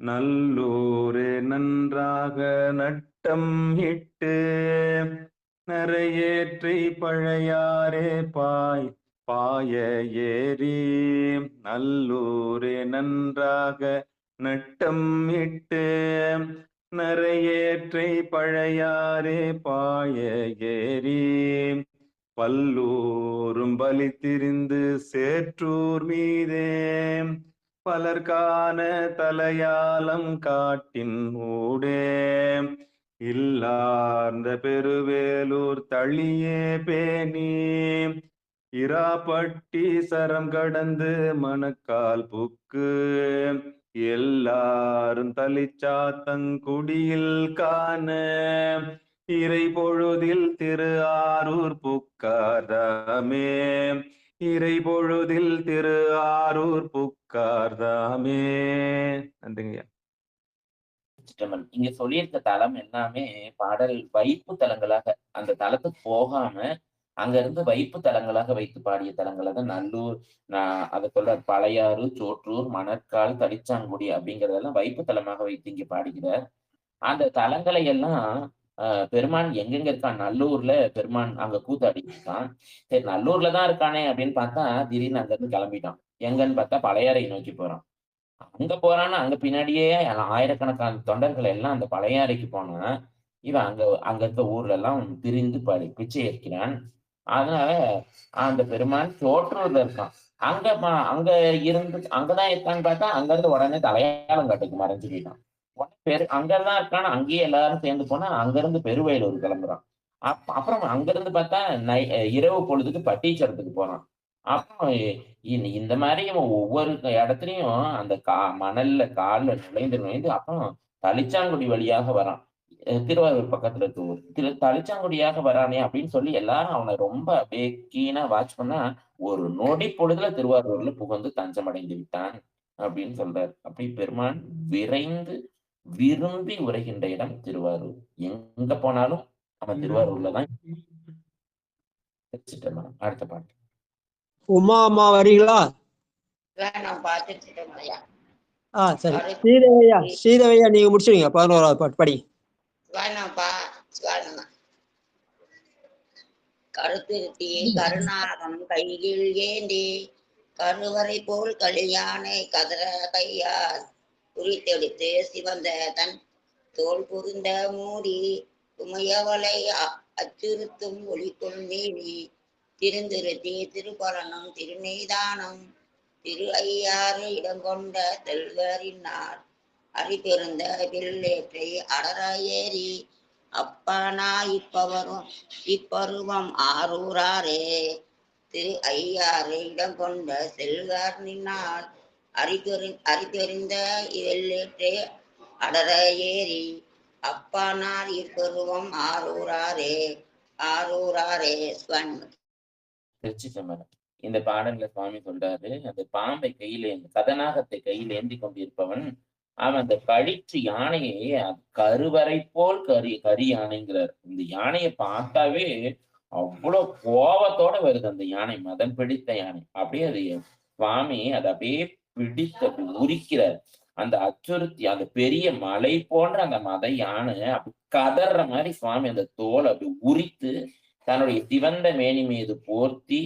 நல்லூரே நன்றாக நட்டம் இட்டு நரையேற்றி பழையாரே பாய ஏறி. நல்லூரே நன்றாக நட்டம் இட்டு நரையேற்றி பழையாரே பாய ஏறி. பல்லூரும் பலி திரிந்து சேற்றூர் மீதே பலர்கான தலையாலம் காட்டின் ஊடே. இல்லார்ந்த பெருவேலூர் தளியே பேணி இராப்பட்டி சரம் கடந்து மணக்கால் புக்கு. எல்லாரும் தலிச்சாத்தங்குடியில் காண இறை பொழுதில் திரு ஆரூர் புக்கார்தாமே. இறை பொழுதில் திரு ஆரூர் புக்கார்தாமே. நன்றிங்கய்யா. இங்க சொல்லியிருக்க தலம் எல்லாமே பாடல் வைப்பு தலங்களாக, அந்த தலத்துக்கு போகாம அங்க இருந்து வைப்பு தலங்களாக வைத்து பாடிய தலங்களை தான் நல்லூர், அதை சொல்ற பழையாறு, சோற்றூர், மணற்கால், தளிச்சாங்குடி அப்படிங்கிறதெல்லாம் வைப்பு தலமாக வைத்து இங்க பாடுகிறார். அந்த தலங்களை எல்லாம் பெருமான் எங்கெங்க இருக்கான்? நல்லூர்ல பெருமான் அங்க கூத்தாடிட்டு இருக்கான். சரி, நல்லூர்ல தான் இருக்கானே அப்படின்னு பார்த்தா திடீர்னு அங்க இருந்து கிளம்பிட்டான். எங்கன்னு பார்த்தா பழையாறை நோக்கி போறான். அங்க போறான்னா அங்க பின்னாடியே ஆயிரக்கணக்கான தொண்டர்கள் எல்லாம் அந்த பழையாறைக்கு போனா இவன் அங்க இருக்க ஊர்ல எல்லாம் திரிந்து பிச்சை ஏற்கிறான். அதனால அந்த பெருமான் சோற்றூர்ல இருக்கான். அங்க இருந்து அங்கதான் இருக்கான்னு பார்த்தா அங்க இருந்து உடனே தலையாளம் காட்டுக்கு மறைஞ்சு போயிட்டான். அங்கதான் இருக்கான்னு அங்கேயே எல்லாரும் சேர்ந்து போனா அங்க இருந்து பெருவயலூர் கிளம்புறான். அப்புறம் அங்க இருந்து பார்த்தா இரவு பொழுதுக்கு பட்டீச்சரத்துக்கு போறான். அப்புறம் இந்த மாதிரி ஒவ்வொரு இடத்துலயும் அந்த மணல்ல கால்ல நுழைந்து அப்புறம் தளிச்சாங்குடி வழியாக வரான். திருவாரூர் பக்கத்துல இருக்க ஊர் தளிச்சாங்குடியாக வரானே அப்படின்னு சொல்லி எல்லாரும் அவனை ரொம்ப அப்படியே கீனா வாட்ச் பண்ணா ஒரு நொடி பொழுதுல திருவாரூர்ல புகுந்து தஞ்சமடைந்து விட்டான் அப்படின்னு சொல்றாரு. அப்படி பெருமான் விரைந்து விரும்பி உரைகின்ற இடம் திருவாரூர். எங்க போனாலும் அவன் திருவாரூர்லதான். அடுத்த பாட்டு. உமா அம்மா வரீங்களா? சரி. ஸ்ரீதேவையா நீங்க முடிச்சிருங்க. 11வது பாட்டு படி. கருத்திருத்தியை கருணாகம் கையில் ஏந்தி கருவறை போல் கலியானை கதற கையால் குறித்தெடுத்து சிவந்த தன் தோல் புரிந்த மூடி உமையவளை அச்சுறுத்தும் ஒளிக்குள் நீவி திருந்துருத்தி திருப்பலனும் திருநெய்தானம் திரு ஐயாறு இடங்கொண்ட செல்வரினார் அரிபெருந்த வில்லேற்றை அடர ஏறி அப்பனா இப்பருவம் ஆரூராரே திரு ஐயாறு இடங்கொண்ட செல்வர் நின்னார் அரிபெருந்த வெள்ளேற்றை அடர ஏறி அப்பானார் இப்பருவம் ஆரூராரே திருச்சிற்றம்பலம். இந்த பாடல்ல சுவாமி சொல்றாரு, அந்த பாம்பை கையில கதநாகத்தை கையில் ஏந்தி கொண்டிருப்பவன் அவன் அந்த கழிற்று யானையை கருவறை போல் கரி யானைங்கிறார். இந்த யானையை பார்த்தாவே அவ்வளவு கோபத்தோட வருது அந்த யானை, மதம் பிடித்த யானை. அப்படியே அது சுவாமி அதை அப்படியே பிடித்து அப்படி உரிக்கிறார். அந்த அச்சுறுத்தி அந்த பெரிய மலை போன்ற அந்த மத யானை அப்படி கதற மாதிரி சுவாமி அந்த தோலை அப்படி உரித்து தன்னுடைய சிவந்த மேனி மீது போர்த்தி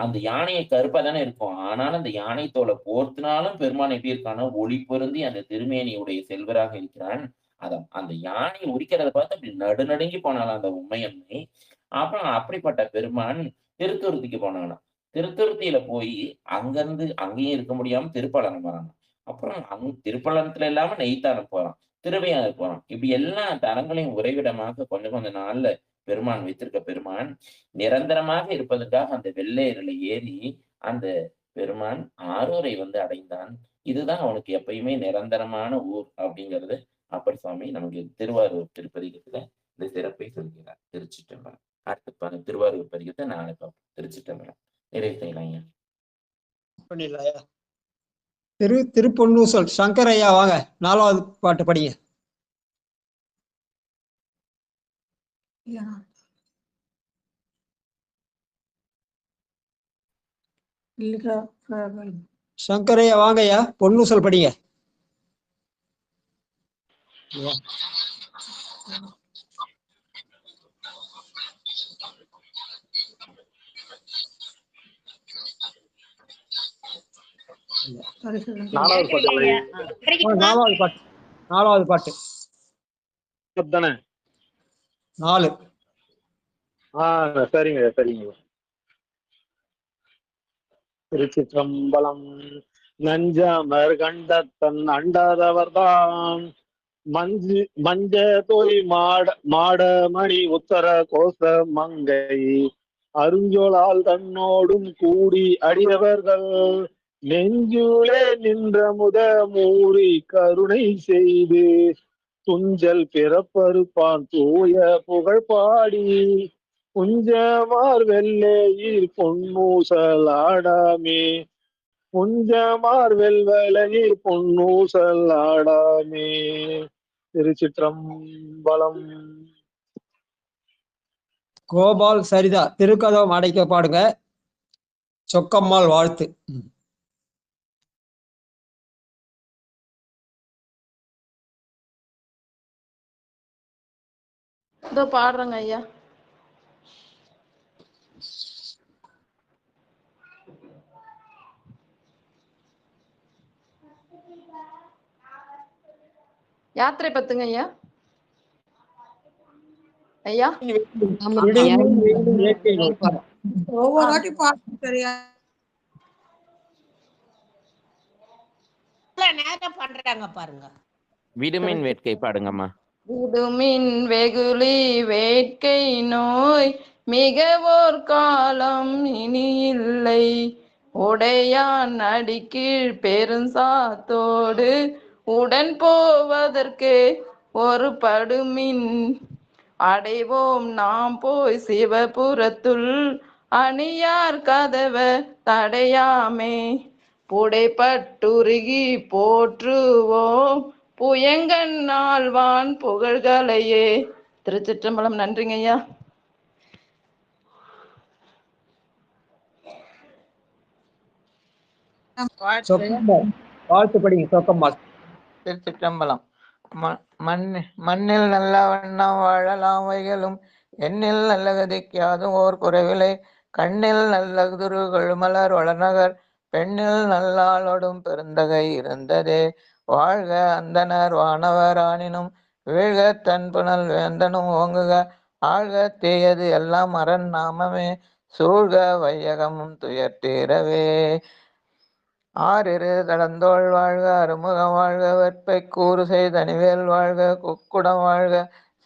அந்த யானையை கருப்பா தானே இருக்கும். ஆனாலும் அந்த யானை தோலை போர்த்தினாலும் பெருமான் எப்படி இருக்கான ஒளி பொருந்தி அந்த திருமேனியுடைய செல்வராக இருக்கிறான். அந்த யானையை உரிக்கிறத பார்த்து அப்படி நடுநடுங்கி போனாலும் அந்த உண்மையம்மை. அப்புறம் அப்படிப்பட்ட பெருமான் திருத்துருத்திக்கு போனானாம். திருத்துருத்தியில போய் அங்கிருந்து அங்கேயும் இருக்க முடியாம திருப்பலனம் வரான். அப்புறம் திருப்பலனத்துல இல்லாம நெய்த்தானம் போறான், திருவையாறு போறான். இப்படி எல்லா தலங்களையும் உறைவிடமாக கொஞ்ச நாள்ல பெருமான் வைத்திருக்க பெருமான் நிரந்தரமாக இருப்பதற்காக அந்த வெள்ளையரில் ஏறி அந்த பெருமான் ஆரூரை அடைந்தான். இதுதான் அவனுக்கு எப்பயுமே நிரந்தரமான ஊர் அப்படிங்கிறது அப்பர் சுவாமி நமக்கு திருவாரூர் திருப்பதிகத்துல இந்த சிறப்பை சொல்கிறார். திருச்சிற்றம்பலம். அடுத்து திருவாரூர் பதிகத்தை நாளை பார்ப்போம். திருச்சிற்றம்பலம். நிறைவு செய்யலாம். திருப்பொன்னூசல் சங்கரையா வாங்க, 4வது பாட்டு படிங்க. சங்கரையா வாங்கய்யா, பொன்னூசல் படிங்க. நாலாவது பாட்டு தானே? 4. சரிங்க சரிங்க. திருச்சிற்றம்பலம். நஞ்சமர் கண்டத்தன் அண்டாதவர்தான் மஞ்ச தோய் மாடமணி உத்தர கோச மங்கை அருஞ்சொலால் தன்னோடும் கூடி அடியவர்கள் நெஞ்சுளே நின்ற முத மூறி கருணை செய்து துஞ்சல் பிறப்பருப்பான் தூய புகழ் பாடி புஞ்சமார் வெள்ளையில் பொன்னூசலாடாமே புஞ்சமார் வெல்வலையில் பொன்னூசலாடாமே. திருச்சிற்றம்பலம். கோபால் சரிதா திருக்கதவம் அடைக்க பாடுங்க. சொக்கம்மாள் வாழ்த்து. இதோ பாடுறேங்க ஐயா. யாத்திரை பத்துங்க ஐயா. ஐயா ஒவ்வொரு வாட்டி பாட்டு சரியா நேரம் பண்றாங்க பாருங்க. விடுமின் வேட்கை பாடுங்கம்மா. விடுமின் வெகுளி வேட்கை நோய் மிகவோர் காலம் இனி இல்லை உடையான் அடிக்கீழ் பெருஞ்சாத்தோடு உடன் போவதற்கு ஒரு படுமின் அடைவோம் நாம் போய் சிவபுரத்துள் அணியார் கதவ தடையாமே புடைப்பட்டுருகி போற்றுவோம் புயங்கன் ஆழ்வான் புகழ்களையே. திருச்சிற்றம்பலம். நன்றிங்க ஐயா. வாழ்த்து படிங்க. சொக்கம்மாள். திருச்சிற்றம்பலம். மண்ணில் நல்ல வண்ணம் வாழலாம் வைகளும் எண்ணில் நல்ல கதிக்காதும் ஓர் குறைவிலை கண்ணில் நல்ல துருகள் மலர் வளநகர் பெண்ணில் நல்லாளோடும் பெருந்தகை இருந்ததே வாழ்க அந்தனர் வானவர் ஆனினும் வீழ்க தன் புனல் வேந்தனும் ஓங்குக ஆழ்க தீயது எல்லாம் அரண் நாமமே சூழ்க வையகமும் துயர்த்தீரவே. ஆறிரு தடந்தோள் வாழ்க, அருமுகம் வாழ்க, வெற்பை கூறு செய்தனிவேல் வாழ்க, குக்குடம் வாழ்க,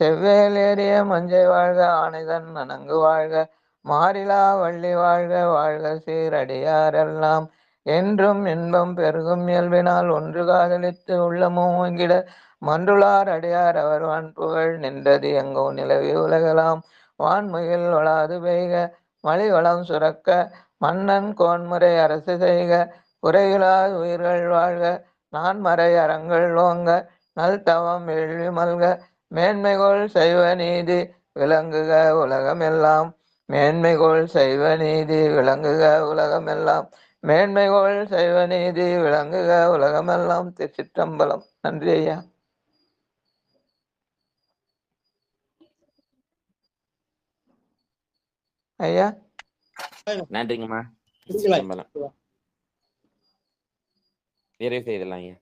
செவ்வேல் ஏறிய மஞ்சை வாழ்க, ஆனைதன் நனங்கு வாழ்க, மாறிலா வள்ளி வாழ்க, வாழ்க சீரடியாரெல்லாம் என்றும் இன்பம் பெருகும் இயல்பினால் ஒன்று காதலித்து உள்ளமும் ஓங்கிட மன்றுளார் அடியார் அவர் வான் புகழ் நின்றது எங்கோ நிலவி உலகலாம். வான்முகில் வளாது பெய்க, மலிவளம் சுரக்க, மன்னன் கோன்முறை அரசு செய்க, குறையிலாத உயிர்கள் வாழ்க, நான்மறை அறங்கள் ஓங்க, நல் தவம் வேள்வி மல்க, மேன்மைகோள் சைவ நீதி விளங்குக உலகமெல்லாம். மேன்மைகோள் சைவ நீதி விளங்குக உலகமெல்லாம். மேன்மைகோள் சைவ நீதி விளங்குக உலகமெல்லாம். திருச்சிற்றம்பலம். நன்றி ஐயா. ஐயா நன்றிங்கம்மா. திருச்சிற்றம்பலம். நிறைவு செய்தலாம் ஐயா.